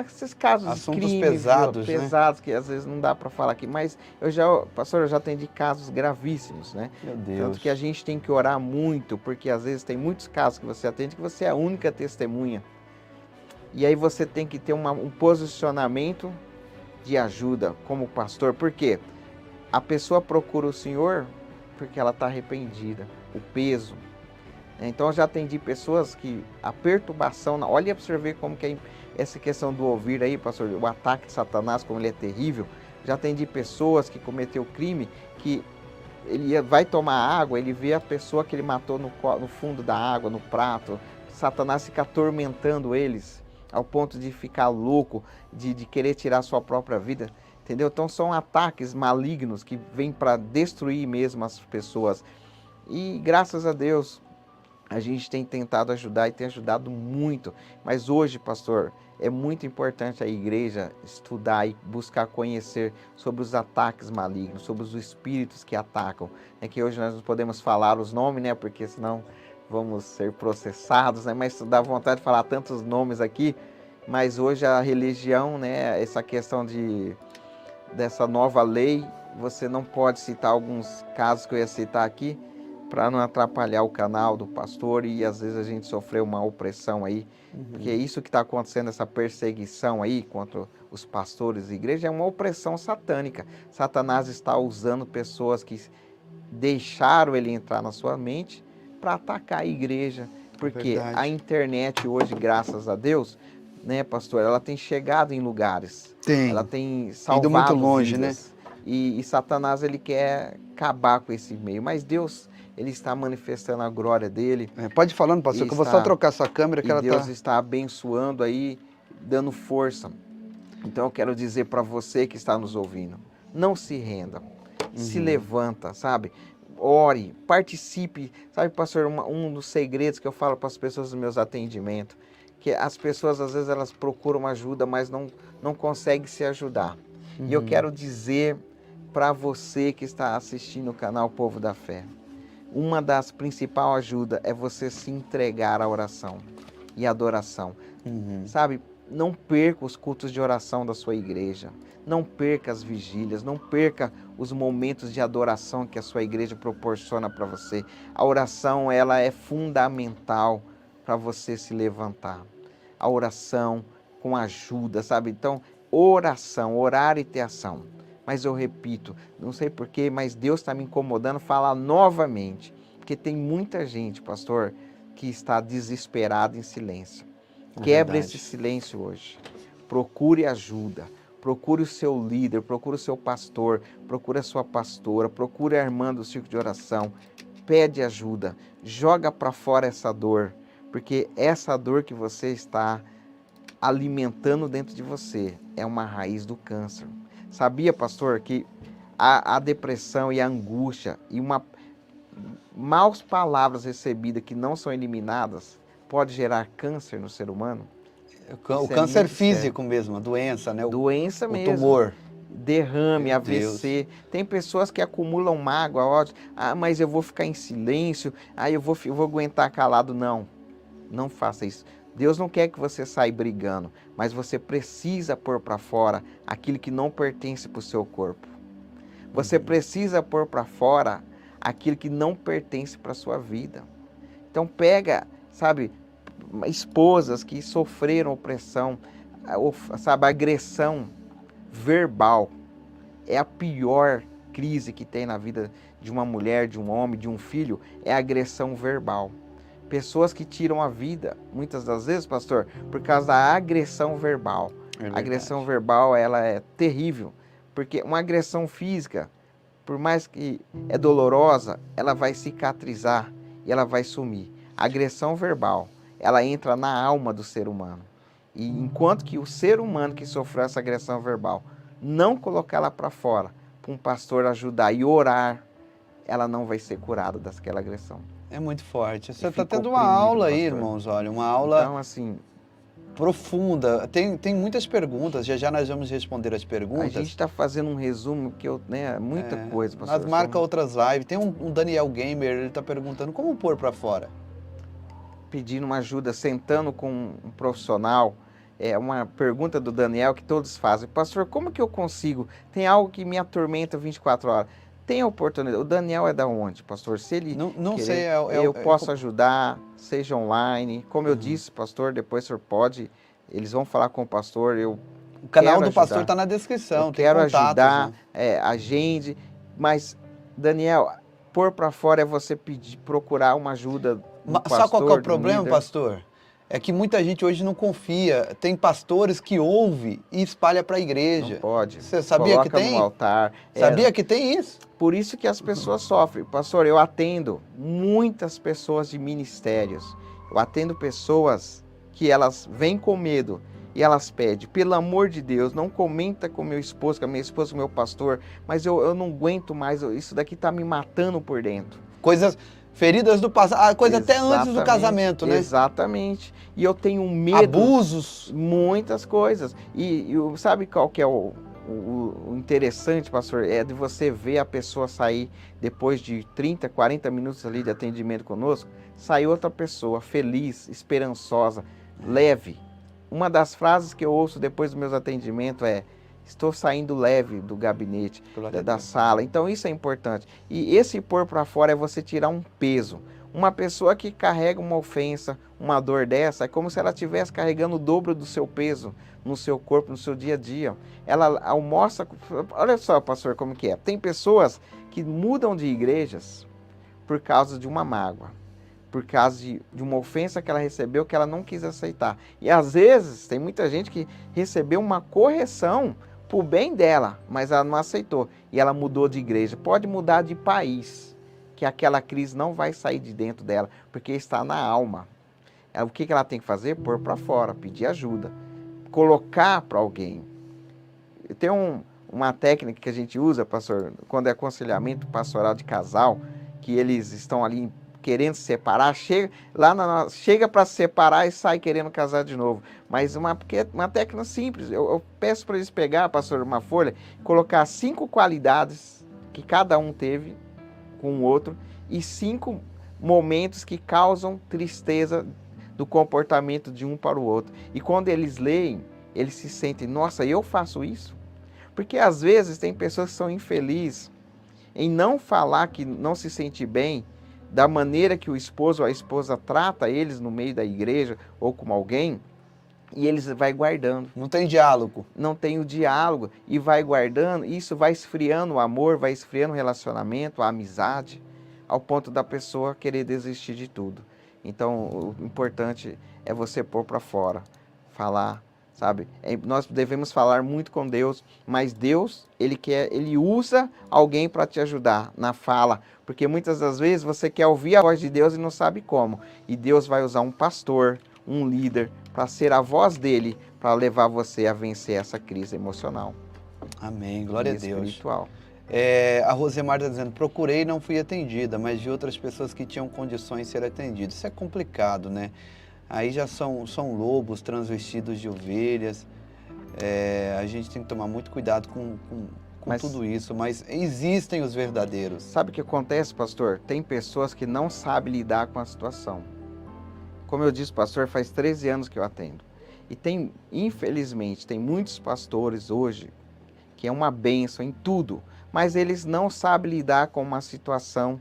esses casos assuntos de crime, pesados, pesados, que às vezes não dá para falar aqui, mas pastor, eu já atendi casos gravíssimos, né? Meu Deus. Tanto que a gente tem que orar muito, porque às vezes tem muitos casos que você atende que você é a única testemunha. E aí você tem que ter um posicionamento de ajuda como pastor, porque a pessoa procura o Senhor porque ela está arrependida, o peso. Então eu já atendi pessoas que a perturbação, olha para você ver como que é essa questão do ouvir aí, pastor, o ataque de Satanás, como ele é terrível. Já atendi pessoas que cometeu crime, que vai tomar água, ele vê a pessoa que ele matou no fundo da água, no prato. Satanás fica atormentando eles ao ponto de ficar louco, de querer tirar sua própria vida, entendeu? Então são ataques malignos que vêm para destruir mesmo as pessoas. E graças a Deus, a gente tem tentado ajudar e tem ajudado muito. Mas hoje, pastor, é muito importante a igreja estudar e buscar conhecer sobre os ataques malignos, sobre os espíritos que atacam. É que hoje nós não podemos falar os nomes, né? Porque senão vamos ser processados, né? Mas dá vontade de falar tantos nomes aqui. Mas hoje a religião, né? Essa questão dessa nova lei, você não pode citar alguns casos que eu ia citar aqui, para não atrapalhar o canal do pastor e às vezes a gente sofreu uma opressão aí, porque é isso que está acontecendo, essa perseguição aí contra os pastores da igreja, é uma opressão satânica. Satanás está usando pessoas que deixaram ele entrar na sua mente para atacar a igreja, porque a internet hoje, graças a Deus, né, pastor, ela tem chegado em lugares, ela tem salvado muito longe, vidas, né? E Satanás, ele quer acabar com esse meio, mas Deus, ele está manifestando a glória dele. Pode ir falando, pastor, que eu vou só trocar sua câmera, que ela Deus está abençoando aí, dando força. Então eu quero dizer para você que está nos ouvindo, não se renda, se levanta, sabe? Ore, participe, sabe, pastor, um dos segredos que eu falo para as pessoas nos meus atendimentos, que as pessoas às vezes elas procuram ajuda, mas não conseguem se ajudar. E eu quero dizer para você que está assistindo o canal Povo da Fé, uma das principais ajudas é você se entregar à oração e adoração. Sabe, não perca os cultos de oração da sua igreja, não perca as vigílias, não perca os momentos de adoração que a sua igreja proporciona para você. A oração, ela é fundamental para você se levantar. A oração com ajuda, sabe? Então, oração, orar e ter ação. Mas eu repito, não sei porquê, mas Deus está me incomodando falar novamente. Porque tem muita gente, pastor, que está desesperada em silêncio. Quebre esse silêncio hoje. Procure ajuda. Procure o seu líder, procure o seu pastor, procure a sua pastora, procure a irmã do círculo de oração. Pede ajuda. Joga para fora essa dor. Porque essa dor que você está alimentando dentro de você é uma raiz do câncer. Sabia, pastor, que a depressão e a angústia e maus palavras recebidas que não são eliminadas pode gerar câncer no ser humano? O câncer físico mesmo, a doença, né? Doença mesmo. O tumor. Derrame, AVC. Tem pessoas que acumulam mágoa, ódio. Mas eu vou ficar em silêncio. Eu vou aguentar calado. Não faça isso. Deus não quer que você saia brigando, mas você precisa pôr para fora aquilo que não pertence para o seu corpo. Você precisa pôr para fora aquilo que não pertence para a sua vida. Então pega, sabe, esposas que sofreram opressão, sabe, agressão verbal. É a pior crise que tem na vida de uma mulher, de um homem, de um filho, é a agressão verbal. Pessoas que tiram a vida, muitas das vezes, pastor, por causa da agressão verbal. A agressão verbal, ela é terrível, porque uma agressão física, por mais que é dolorosa, ela vai cicatrizar e ela vai sumir. A agressão verbal, ela entra na alma do ser humano. E enquanto que o ser humano que sofreu essa agressão verbal não colocar ela para fora, para um pastor ajudar e orar, ela não vai ser curada daquela agressão. É muito forte. Você está tendo uma aula aí, irmãos, olha, uma aula então, assim, profunda. Tem muitas perguntas, já nós vamos responder as perguntas. A gente está fazendo um resumo, porque muita coisa, pastor. Nós marca outras lives. Tem um Daniel Gamer, ele está perguntando como pôr para fora. Pedindo uma ajuda, sentando com um profissional. É uma pergunta do Daniel que todos fazem. Pastor, como que eu consigo? Tem algo que me atormenta 24 horas. Tem a oportunidade. O Daniel é da onde, pastor? Se ele não querer, sei, eu posso ajudar, seja online. Como eu disse, pastor, depois o senhor pode, eles vão falar com o pastor. O canal do pastor está na descrição. Eu quero ajudar, agende. Mas, Daniel, pôr para fora é você procurar uma ajuda do pastor. Sabe qual que é o problema, pastor? é que muita gente hoje não confia. Tem pastores que ouve e espalha para a igreja. Não pode. Você sabia Coloca que tem? no altar. Sabia que tem isso? Por isso que as pessoas sofrem. Pastor, eu atendo muitas pessoas de ministérios. Eu atendo pessoas que elas vêm com medo e elas pedem, pelo amor de Deus, não comenta com meu esposo, com a minha esposa, com o meu pastor, mas eu não aguento mais, isso daqui tá me matando por dentro. Coisas, feridas do passado, coisa até antes do casamento, né? Exatamente. E eu tenho medo. Abusos. Muitas coisas. E sabe qual que é o interessante, pastor? É de você ver a pessoa sair depois de 30, 40 minutos ali de atendimento conosco, sair outra pessoa feliz, esperançosa, leve. Uma das frases que eu ouço depois dos meus atendimentos é: estou saindo leve do gabinete, da sala. Então isso é importante. E esse pôr para fora é você tirar um peso. Uma pessoa que carrega uma ofensa, uma dor dessa, é como se ela estivesse carregando o dobro do seu peso no seu corpo, no seu dia a dia. Ela almoça... Olha só, pastor, como que é. Tem pessoas que mudam de igrejas por causa de uma mágoa, por causa de uma ofensa que ela recebeu que ela não quis aceitar. E às vezes tem muita gente que recebeu uma correção pro bem dela, mas ela não aceitou e ela mudou de igreja. Pode mudar de país, que aquela crise não vai sair de dentro dela, porque está na alma. O que ela tem que fazer? Pôr para fora, pedir ajuda, colocar para alguém. Tem uma técnica que a gente usa, pastor, quando é aconselhamento pastoral de casal, que eles estão ali querendo se separar, chega para se separar e sai querendo casar de novo. Mas uma técnica simples. Eu peço para eles pegar, pastor, uma folha, colocar 5 qualidades que cada um teve com o outro e 5 momentos que causam tristeza do comportamento de um para o outro. E quando eles leem, eles se sentem, nossa, eu faço isso? Porque às vezes tem pessoas que são infelizes em não falar que não se sente bem da maneira que o esposo ou a esposa trata eles no meio da igreja ou com alguém, e eles vai guardando. Não tem diálogo. Não tem o diálogo e vai guardando, e isso vai esfriando o amor, vai esfriando o relacionamento, a amizade, ao ponto da pessoa querer desistir de tudo. Então, o importante é você pôr para fora, falar, sabe? Nós devemos falar muito com Deus, mas Deus, ele usa alguém para te ajudar na fala, porque muitas das vezes você quer ouvir a voz de Deus e não sabe como. E Deus vai usar um pastor, um líder, para ser a voz dele, para levar você a vencer essa crise emocional. Amém, glória a Deus. Espiritual. A Rosemar está dizendo, procurei e não fui atendida, mas de outras pessoas que tinham condições de ser atendidas. Isso é complicado, né? Aí já são lobos transvestidos de ovelhas. A gente tem que tomar muito cuidado com tudo isso, mas existem os verdadeiros. Sabe o que acontece, pastor? Tem pessoas que não sabem lidar com a situação. Como eu disse, pastor, faz 13 anos que eu atendo. E infelizmente, tem muitos pastores hoje que é uma bênção em tudo, mas eles não sabem lidar com uma situação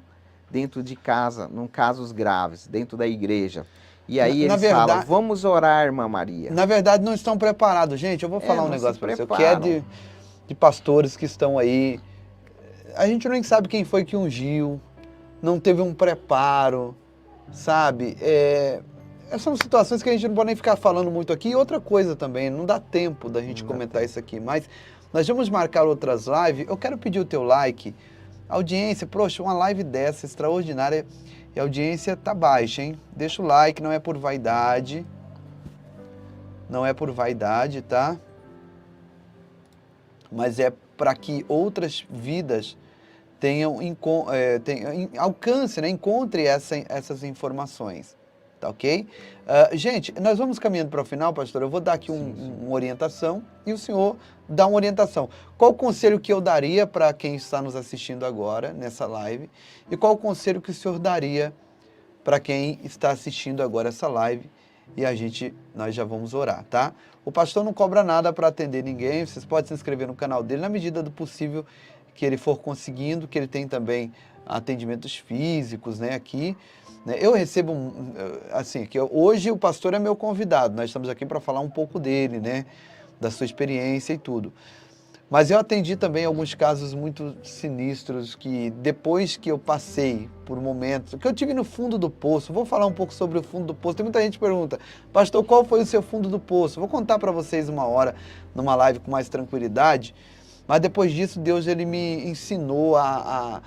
dentro de casa, em casos graves, dentro da igreja. E aí eles falam, vamos orar, irmã Maria. Na verdade, não estão preparados. Gente, eu vou falar um negócio para você, que é de pastores que estão aí. A gente nem sabe quem foi que ungiu, não teve um preparo, sabe? São situações que a gente não pode nem ficar falando muito aqui. E outra coisa também, não dá tempo da gente comentar isso aqui, mas nós vamos marcar outras lives. Eu quero pedir o teu like. Audiência, poxa, uma live dessa extraordinária e a audiência tá baixa, hein? Deixa o like, não é por vaidade. Não é por vaidade, tá? Mas é para que outras vidas tenham alcance, né? Encontre essas informações, tá ok? Gente, nós vamos caminhando para o final, pastor. Eu vou dar aqui uma orientação e o senhor dá uma orientação. Qual o conselho que eu daria para quem está nos assistindo agora, nessa live? E qual o conselho que o senhor daria para quem está assistindo agora essa live? E nós já vamos orar, tá? O pastor não cobra nada para atender ninguém. Vocês podem se inscrever no canal dele na medida do possível que ele for conseguindo, que ele tem também atendimentos físicos, né, aqui. Eu recebo, assim, que hoje o pastor é meu convidado, nós estamos aqui para falar um pouco dele, né, da sua experiência e tudo. Mas eu atendi também alguns casos muito sinistros que depois que eu passei por momentos, que eu tive no fundo do poço, vou falar um pouco sobre o fundo do poço. Tem muita gente que pergunta, pastor, qual foi o seu fundo do poço? Vou contar para vocês uma hora, numa live com mais tranquilidade, mas depois disso Deus ele me ensinou a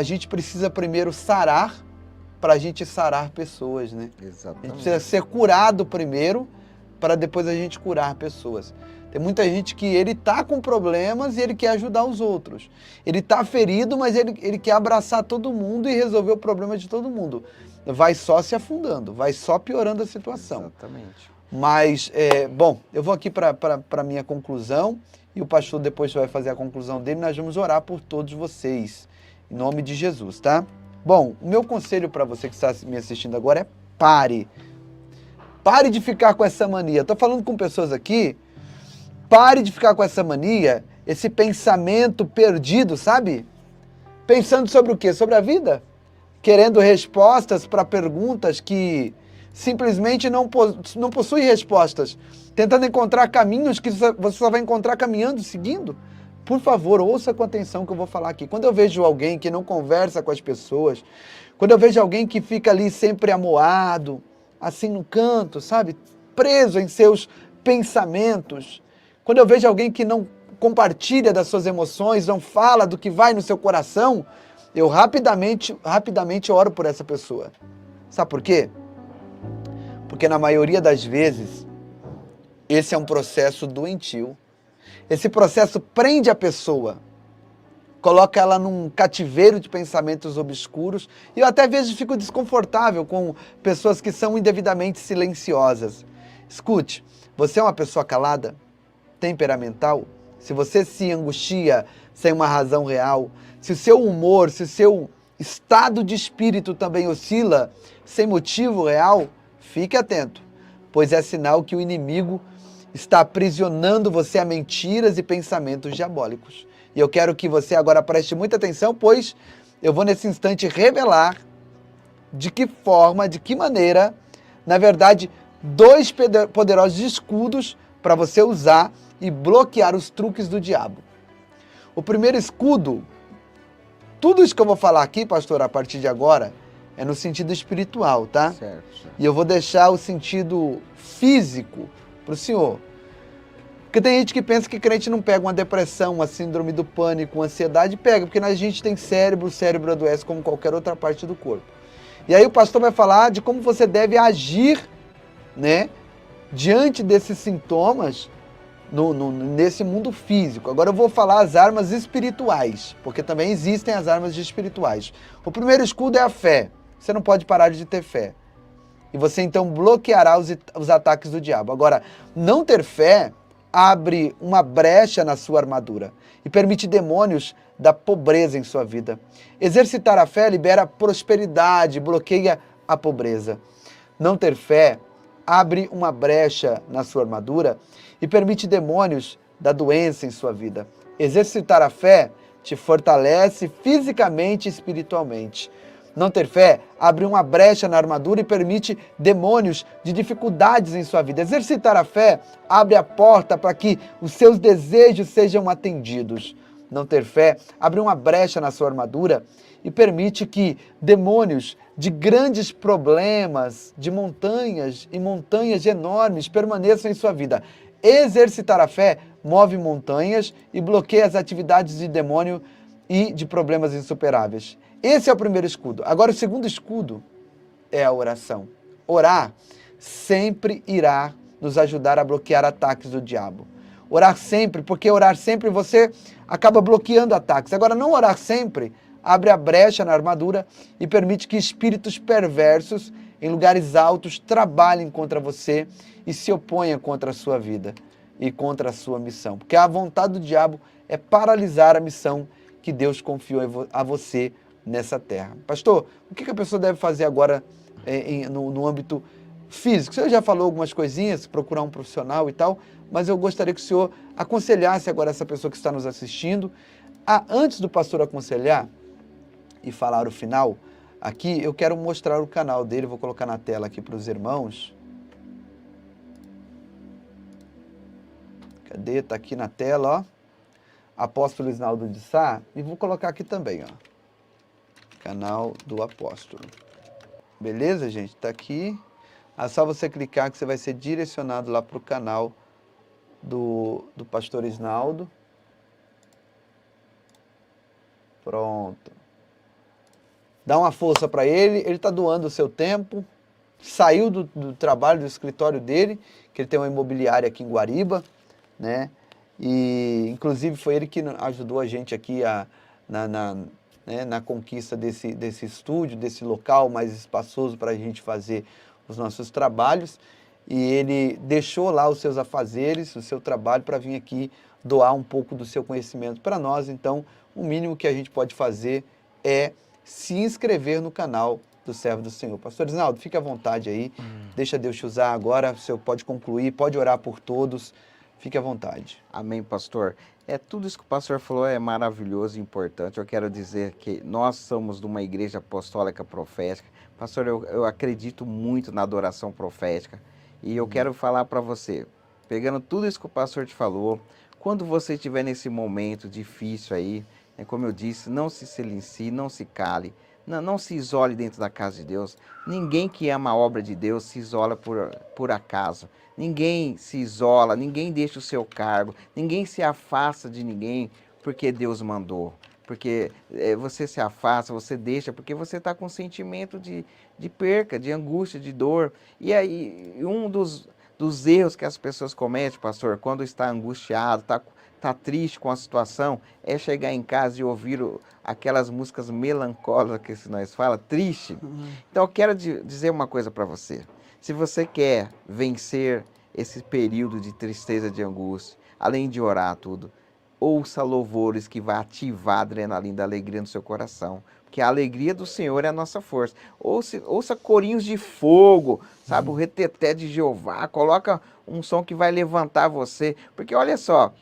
gente precisa primeiro sarar, para a gente sarar pessoas, né? Exatamente. A gente precisa ser curado primeiro, para depois a gente curar pessoas. Tem muita gente que ele tá com problemas e ele quer ajudar os outros. Ele tá ferido, mas ele quer abraçar todo mundo e resolver o problema de todo mundo. Vai só se afundando, vai só piorando a situação. Exatamente. Mas, bom, eu vou aqui para a minha conclusão e o pastor depois vai fazer a conclusão dele. Nós vamos orar por todos vocês, em nome de Jesus, tá? Bom, o meu conselho para você que está me assistindo agora é pare. Pare de ficar com essa mania. Estou falando com pessoas aqui. Pare de ficar com essa mania, esse pensamento perdido, sabe? Pensando sobre o quê? Sobre a vida? Querendo respostas para perguntas que simplesmente não possuem respostas. Tentando encontrar caminhos que você só vai encontrar caminhando, seguindo. Por favor, ouça com atenção o que eu vou falar aqui. Quando eu vejo alguém que não conversa com as pessoas, quando eu vejo alguém que fica ali sempre amuado, assim no canto, sabe? Preso em seus pensamentos. Quando eu vejo alguém que não compartilha das suas emoções, não fala do que vai no seu coração, eu rapidamente oro por essa pessoa. Sabe por quê? Porque na maioria das vezes, esse é um processo doentio. Esse processo prende a pessoa, coloca ela num cativeiro de pensamentos obscuros, e eu até às vezes fico desconfortável com pessoas que são indevidamente silenciosas. Escute, você é uma pessoa calada? Temperamental, se você se angustia sem uma razão real, se o seu humor, se o seu estado de espírito também oscila sem motivo real, fique atento, pois é sinal que o inimigo está aprisionando você a mentiras e pensamentos diabólicos. E eu quero que você agora preste muita atenção, pois eu vou nesse instante revelar de que forma, de que maneira, na verdade, 2 poderosos escudos para você usar e bloquear os truques do diabo. O primeiro escudo, tudo isso que eu vou falar aqui, pastor, a partir de agora, é no sentido espiritual, tá? Certo. E eu vou deixar o sentido físico para o senhor. Porque tem gente que pensa que crente não pega uma depressão, uma síndrome do pânico, uma ansiedade, pega, porque a gente tem cérebro, o cérebro adoece como qualquer outra parte do corpo. E aí o pastor vai falar de como você deve agir, né, diante desses sintomas, nesse mundo físico. Agora eu vou falar as armas espirituais, porque também existem as armas espirituais. O primeiro escudo é a fé. Você não pode parar de ter fé. E você então bloqueará os ataques do diabo. Agora, não ter fé abre uma brecha na sua armadura e permite demônios da pobreza em sua vida. Exercitar a fé libera prosperidade, bloqueia a pobreza. Não ter fé abre uma brecha na sua armadura e permite demônios da doença em sua vida. Exercitar a fé te fortalece fisicamente e espiritualmente. Não ter fé abre uma brecha na armadura e permite demônios de dificuldades em sua vida. Exercitar a fé abre a porta para que os seus desejos sejam atendidos. Não ter fé abre uma brecha na sua armadura e permite que demônios de grandes problemas, de montanhas e montanhas enormes permaneçam em sua vida. Exercitar a fé move montanhas e bloqueia as atividades de demônio e de problemas insuperáveis. Esse é o primeiro escudo. Agora, o segundo escudo é a oração. Orar sempre irá nos ajudar a bloquear ataques do diabo. Orar sempre, porque orar sempre você acaba bloqueando ataques. Agora, não orar sempre abre a brecha na armadura e permite que espíritos perversos em lugares altos trabalhem contra você e se oponham contra a sua vida e contra a sua missão. Porque a vontade do diabo é paralisar a missão que Deus confiou a você nessa terra. Pastor, o que a pessoa deve fazer agora no âmbito físico? Você já falou algumas coisinhas, procurar um profissional e tal, mas eu gostaria que o senhor aconselhasse agora essa pessoa que está nos assistindo. Antes do pastor aconselhar e falar o final, aqui eu quero mostrar o canal dele, vou colocar na tela aqui para os irmãos. Cadê? Tá aqui na tela, ó. Apóstolo Isnaldo de Sá, e vou colocar aqui também, ó. Canal do Apóstolo. Beleza, gente? Tá aqui. É só você clicar que você vai ser direcionado lá para o canal do pastor Isnaldo. Pronto. Dá uma força para ele está doando o seu tempo, saiu do trabalho, do escritório dele, que ele tem uma imobiliária aqui em Guariba, né? E, inclusive, foi ele que ajudou a gente aqui na conquista desse estúdio, desse local mais espaçoso para a gente fazer os nossos trabalhos. E ele deixou lá os seus afazeres, o seu trabalho, para vir aqui doar um pouco do seu conhecimento para nós. Então, o mínimo que a gente pode fazer é se inscrever no canal do Servo do Senhor. Pastor Isnaldo, fique à vontade aí, deixa Deus te usar agora, o senhor pode concluir, pode orar por todos, fique à vontade. Amém, pastor. Tudo isso que o pastor falou é maravilhoso e importante. Eu quero dizer que nós somos de uma igreja apostólica profética. Pastor, eu acredito muito na adoração profética. E eu quero falar para você, pegando tudo isso que o pastor te falou, quando você estiver nesse momento difícil aí, como eu disse, não se silencie, não se cale, não se isole dentro da casa de Deus. Ninguém que ama a obra de Deus se isola por acaso. Ninguém se isola, ninguém deixa o seu cargo, ninguém se afasta de ninguém porque Deus mandou. Porque você se afasta, você deixa, porque você está com sentimento de perca, de angústia, de dor. E aí, um dos erros que as pessoas cometem, pastor, quando está angustiado, está triste com a situação, é chegar em casa e ouvir aquelas músicas melancólicas que nós falamos, triste. Então eu quero dizer uma coisa para você. Se você quer vencer esse período de tristeza, de angústia, além de orar tudo, ouça louvores que vai ativar a adrenalina da alegria no seu coração. Porque a alegria do Senhor é a nossa força. Ouça corinhos de fogo, sabe? O reteté de Jeová. Coloca um som que vai levantar você. Porque olha só,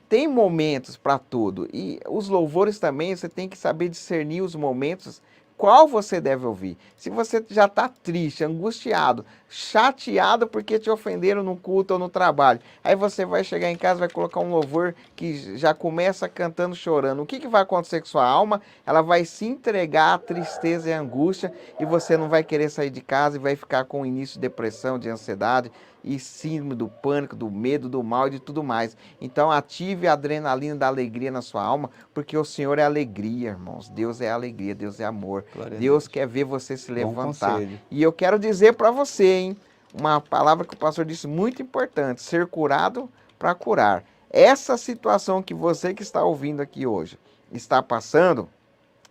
tem momentos para tudo. E os louvores também, você tem que saber discernir os momentos, qual você deve ouvir. Se você já está triste, angustiado, chateado porque te ofenderam no culto ou no trabalho, aí você vai chegar em casa, vai colocar um louvor que já começa cantando, chorando. O que vai acontecer com sua alma? Ela vai se entregar à tristeza e à angústia e você não vai querer sair de casa e vai ficar com o início de depressão, de ansiedade e síndrome do pânico, do medo, do mal e de tudo mais. Então ative a adrenalina da alegria na sua alma, porque o Senhor é alegria, irmãos. Deus é alegria, Deus é amor. Deus quer ver você se levantar. E eu quero dizer para você, hein, uma palavra que o pastor disse muito importante: ser curado para curar. Essa situação que você que está ouvindo aqui hoje está passando,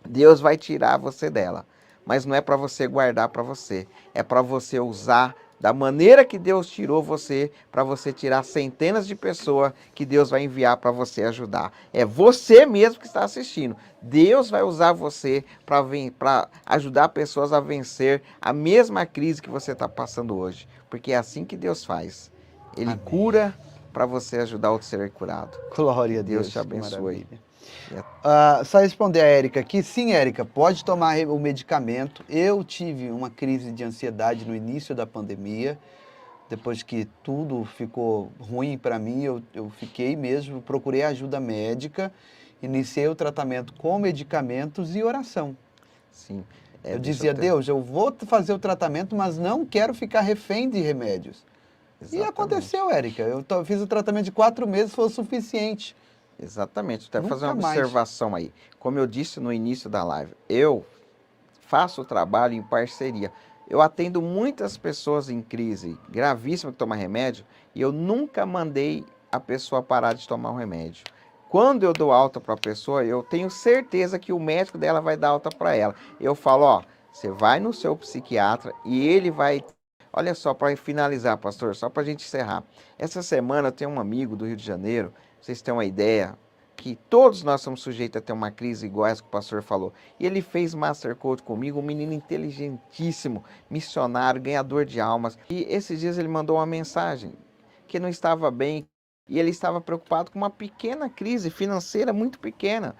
Deus vai tirar você dela. Mas não é para você guardar para você, é para você usar da maneira que Deus tirou você, para você tirar centenas de pessoas que Deus vai enviar para você ajudar. É você mesmo que está assistindo. Deus vai usar você para ajudar pessoas a vencer a mesma crise que você está passando hoje. Porque é assim que Deus faz. Ele Amém. Cura para você ajudar outro ser curado. Glória a Deus. Deus te abençoe. Só responder a Érica aqui. Sim, Érica, pode tomar o medicamento. Eu tive uma crise de ansiedade no início da pandemia. Depois que tudo ficou ruim para mim, eu fiquei mesmo, procurei ajuda médica, iniciei o tratamento com medicamentos e oração. Sim. Eu dizia, Deus, eu vou fazer o tratamento, mas não quero ficar refém de remédios. Exatamente. E aconteceu, Érica. Eu fiz o tratamento de 4 meses, foi o suficiente. Exatamente. Até fazer uma observação aí. Como eu disse no início da live, eu faço o trabalho em parceria. Eu atendo muitas pessoas em crise gravíssima que tomam remédio e eu nunca mandei a pessoa parar de tomar o remédio. Quando eu dou alta para a pessoa, eu tenho certeza que o médico dela vai dar alta para ela. Eu falo, ó, você vai no seu psiquiatra e ele vai... Olha só, para finalizar, pastor, só para a gente encerrar. Essa semana eu tenho um amigo do Rio de Janeiro, vocês têm uma ideia, que todos nós somos sujeitos a ter uma crise igual essa que o pastor falou. E ele fez Master Coach comigo, um menino inteligentíssimo, missionário, ganhador de almas. E esses dias ele mandou uma mensagem que não estava bem e ele estava preocupado com uma pequena crise financeira, muito pequena.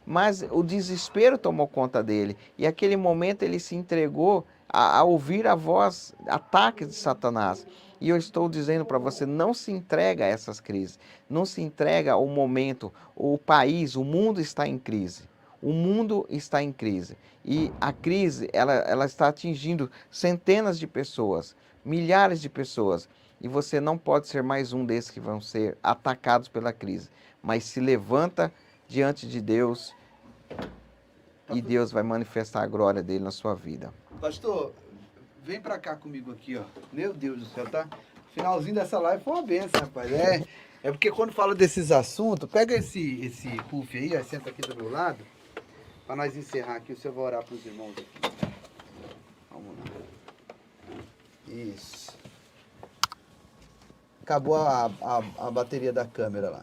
Mas o desespero tomou conta dele. E naquele momento ele se entregou a ouvir a voz, ataques de Satanás. E eu estou dizendo para você, não se entrega a essas crises, não se entrega ao momento, o país, o mundo está em crise. O mundo está em crise. E a crise, ela está atingindo centenas de pessoas, milhares de pessoas. E você não pode ser mais um desses que vão ser atacados pela crise. Mas se levanta diante de Deus e Deus vai manifestar a glória dele na sua vida. Pastor, vem pra cá comigo aqui, ó. Meu Deus do céu, tá? Finalzinho dessa live foi uma benção, rapaz. É porque quando fala desses assuntos, pega esse puff aí, ó, senta aqui do meu lado, pra nós encerrar aqui. O senhor vai orar pros irmãos aqui. Vamos lá. Isso. Acabou a bateria da câmera lá.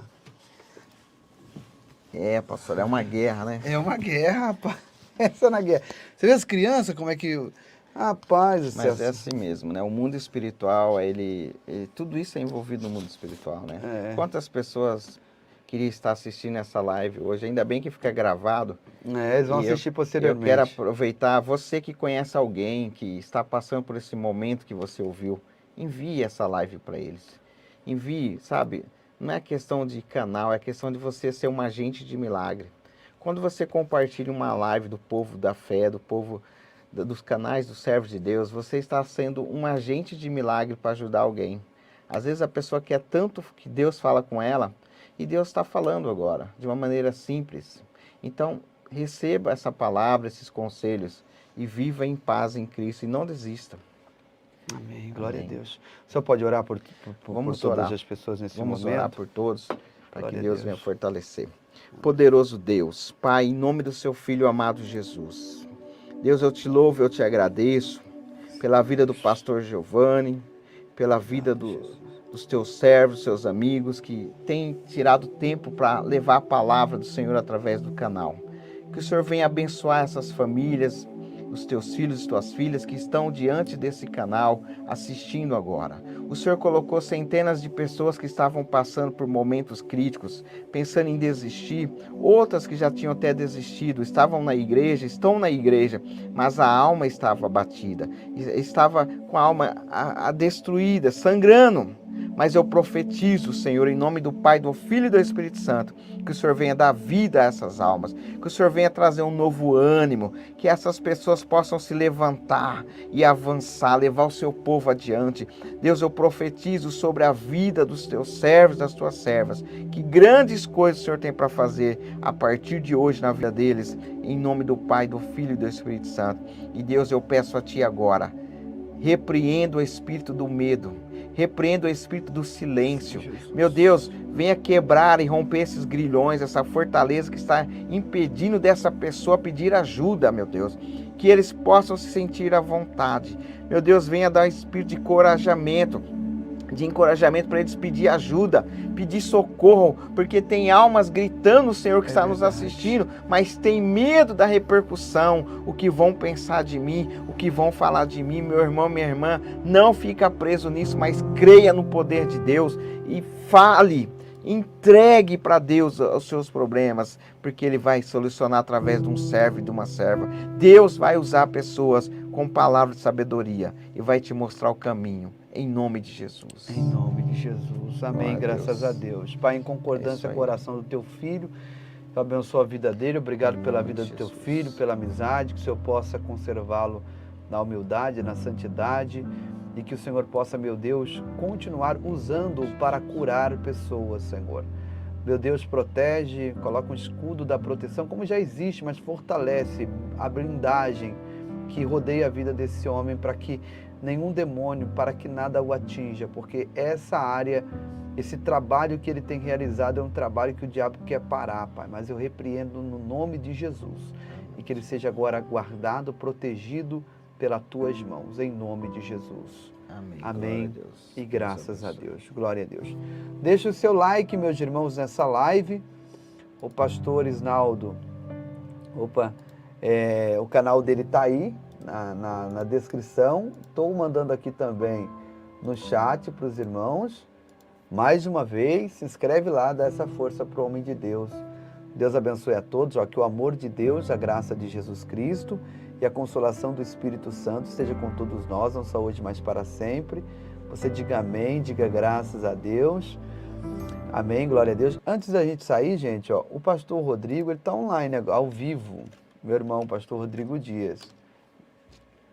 É, pastor, é uma guerra, né? É uma guerra, rapaz. Essa na guerra. Você vê as crianças, como é que... Rapaz do céu. Mas é assim mesmo, né? O mundo espiritual, tudo isso é envolvido no mundo espiritual, né? É. Quantas pessoas queriam estar assistindo essa live hoje? Ainda bem que fica gravado. Eles vão assistir posteriormente. Eu quero aproveitar, você que conhece alguém que está passando por esse momento que você ouviu, envie essa live para eles. Envie, sabe? Não é questão de canal, é questão de você ser um agente de milagre. Quando você compartilha uma live do povo da fé, do povo dos canais dos servos de Deus, você está sendo um agente de milagre para ajudar alguém. Às vezes a pessoa quer tanto que Deus fala com ela, e Deus está falando agora, de uma maneira simples. Então, receba essa palavra, esses conselhos, e viva em paz em Cristo, e não desista. Amém, glória Amém. a Deus. O senhor pode orar por Vamos todas orar. as pessoas nesse Vamos momento? orar por todos, para Glória que a Deus Deus. venha fortalecer. Poderoso Deus, Pai, em nome do seu Filho amado Jesus, Deus, eu te louvo, eu te agradeço pela vida do pastor Giovanni, pela vida dos teus servos, seus amigos, que têm tirado tempo para levar a palavra do Senhor através do canal. Que o Senhor venha abençoar essas famílias, os teus filhos e tuas filhas que estão diante desse canal assistindo agora. O Senhor colocou centenas de pessoas que estavam passando por momentos críticos, pensando em desistir, outras que já tinham até desistido, estavam na igreja, estão na igreja, mas a alma estava abatida, estava com a alma destruída, sangrando. Mas eu profetizo, Senhor, em nome do Pai, do Filho e do Espírito Santo, que o Senhor venha dar vida a essas almas, que o Senhor venha trazer um novo ânimo, que essas pessoas possam se levantar e avançar, levar o seu povo adiante. Deus, eu profetizo sobre a vida dos teus servos, das tuas servas, que grandes coisas o Senhor tem para fazer a partir de hoje na vida deles, em nome do Pai, do Filho e do Espírito Santo. E Deus, eu peço a Ti agora, repreendo o espírito do medo, repreendo o espírito do silêncio. Meu Deus, venha quebrar e romper esses grilhões, essa fortaleza que está impedindo dessa pessoa pedir ajuda, meu Deus. Que eles possam se sentir à vontade. Meu Deus, venha dar um espírito de encorajamento para eles pedir ajuda, pedir socorro, porque tem almas gritando, Senhor, que está nos assistindo, mas tem medo da repercussão, o que vão pensar de mim, o que vão falar de mim. Meu irmão, minha irmã, não fica preso nisso, mas creia no poder de Deus e fale, entregue para Deus os seus problemas, porque Ele vai solucionar através de um servo e de uma serva. Deus vai usar pessoas com palavras de sabedoria e vai te mostrar o caminho. Em nome de Jesus. Em nome de Jesus. Amém. Graças a Deus. Pai, em concordância com o coração do teu filho, eu abençoo a vida dele. Obrigado pela vida do teu filho, pela amizade, que o Senhor possa conservá-lo na humildade, na santidade, e que o Senhor possa, meu Deus, continuar usando-o para curar pessoas, Senhor. Meu Deus, protege, coloca um escudo da proteção, como já existe, mas fortalece a blindagem que rodeia a vida desse homem, para que nenhum demônio, para que nada o atinja, porque essa área, esse trabalho que ele tem realizado é um trabalho que o diabo quer parar, Pai, mas eu repreendo no nome de Jesus, e que ele seja agora guardado, protegido pelas tuas mãos, em nome de Jesus. Amém. Amém. E graças a Deus. Glória a Deus. Deixa o seu like, meus irmãos, nessa live. O pastor Isnaldo, o canal dele está aí na descrição. Estou mandando aqui também no chat para os irmãos. Mais uma vez, se inscreve lá, dá essa força para o homem de Deus. Deus abençoe a todos, que o amor de Deus, a graça de Jesus Cristo e a consolação do Espírito Santo esteja com todos nós, não só hoje, mas para sempre. você diga amém, diga graças a Deus. Amém, glória a Deus. Antes da gente sair, gente, ó, o pastor Rodrigo, ele está online, ao vivo. Meu irmão, pastor Rodrigo Dias.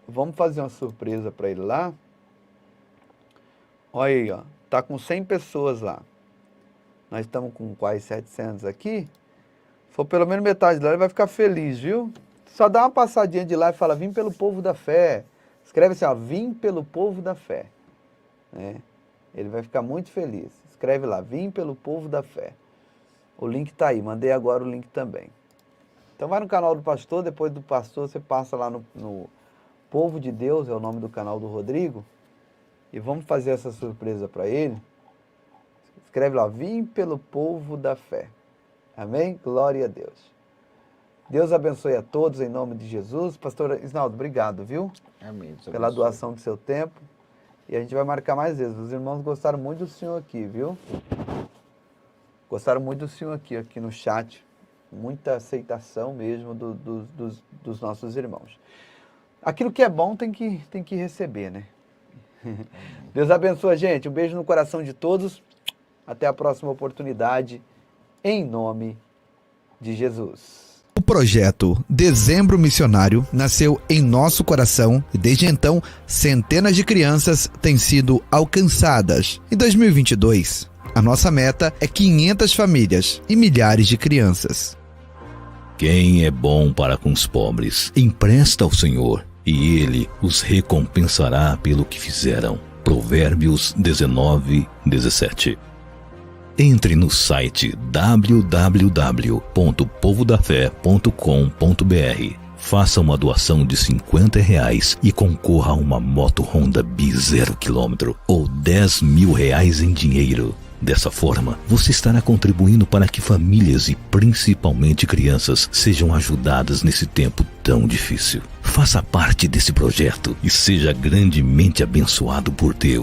Vamos fazer uma surpresa para ele lá. Olha aí, ó, tá com 100 pessoas lá. Nós estamos com quase 700 aqui. Se for pelo menos metade lá, ele vai ficar feliz, viu? Só dá uma passadinha de lá e fala, vim pelo povo da fé. Escreve assim, ó, vim pelo povo da fé. Ele vai ficar muito feliz. Escreve lá, vim pelo povo da fé. O link tá aí, mandei agora o link também. Então vai no canal do pastor, depois do pastor você passa lá no Povo de Deus, é o nome do canal do Rodrigo. E vamos fazer essa surpresa para ele. Escreve lá, vim pelo povo da fé. Amém? Glória a Deus. Deus abençoe a todos em nome de Jesus. Pastor Isnaldo, obrigado, viu? Amém. Pela doação do seu tempo. E a gente vai marcar mais vezes. Os irmãos gostaram muito do senhor aqui, viu? Gostaram muito do senhor aqui no chat. Muita aceitação mesmo dos nossos irmãos. Aquilo que é bom tem que receber, né? Deus abençoe a gente. Um beijo no coração de todos. Até a próxima oportunidade. Em nome de Jesus. O projeto Dezembro Missionário nasceu em nosso coração e desde então centenas de crianças têm sido alcançadas. Em 2022, a nossa meta é 500 famílias e milhares de crianças. Quem é bom para com os pobres, empresta ao Senhor, e Ele os recompensará pelo que fizeram. Provérbios 19:17. Entre no site www.povodafé.com.br. Faça uma doação de R$50 e concorra a uma moto Honda Bi 0 km ou R$10.000 em dinheiro. Dessa forma, você estará contribuindo para que famílias e principalmente crianças sejam ajudadas nesse tempo tão difícil. Faça parte desse projeto e seja grandemente abençoado por Deus.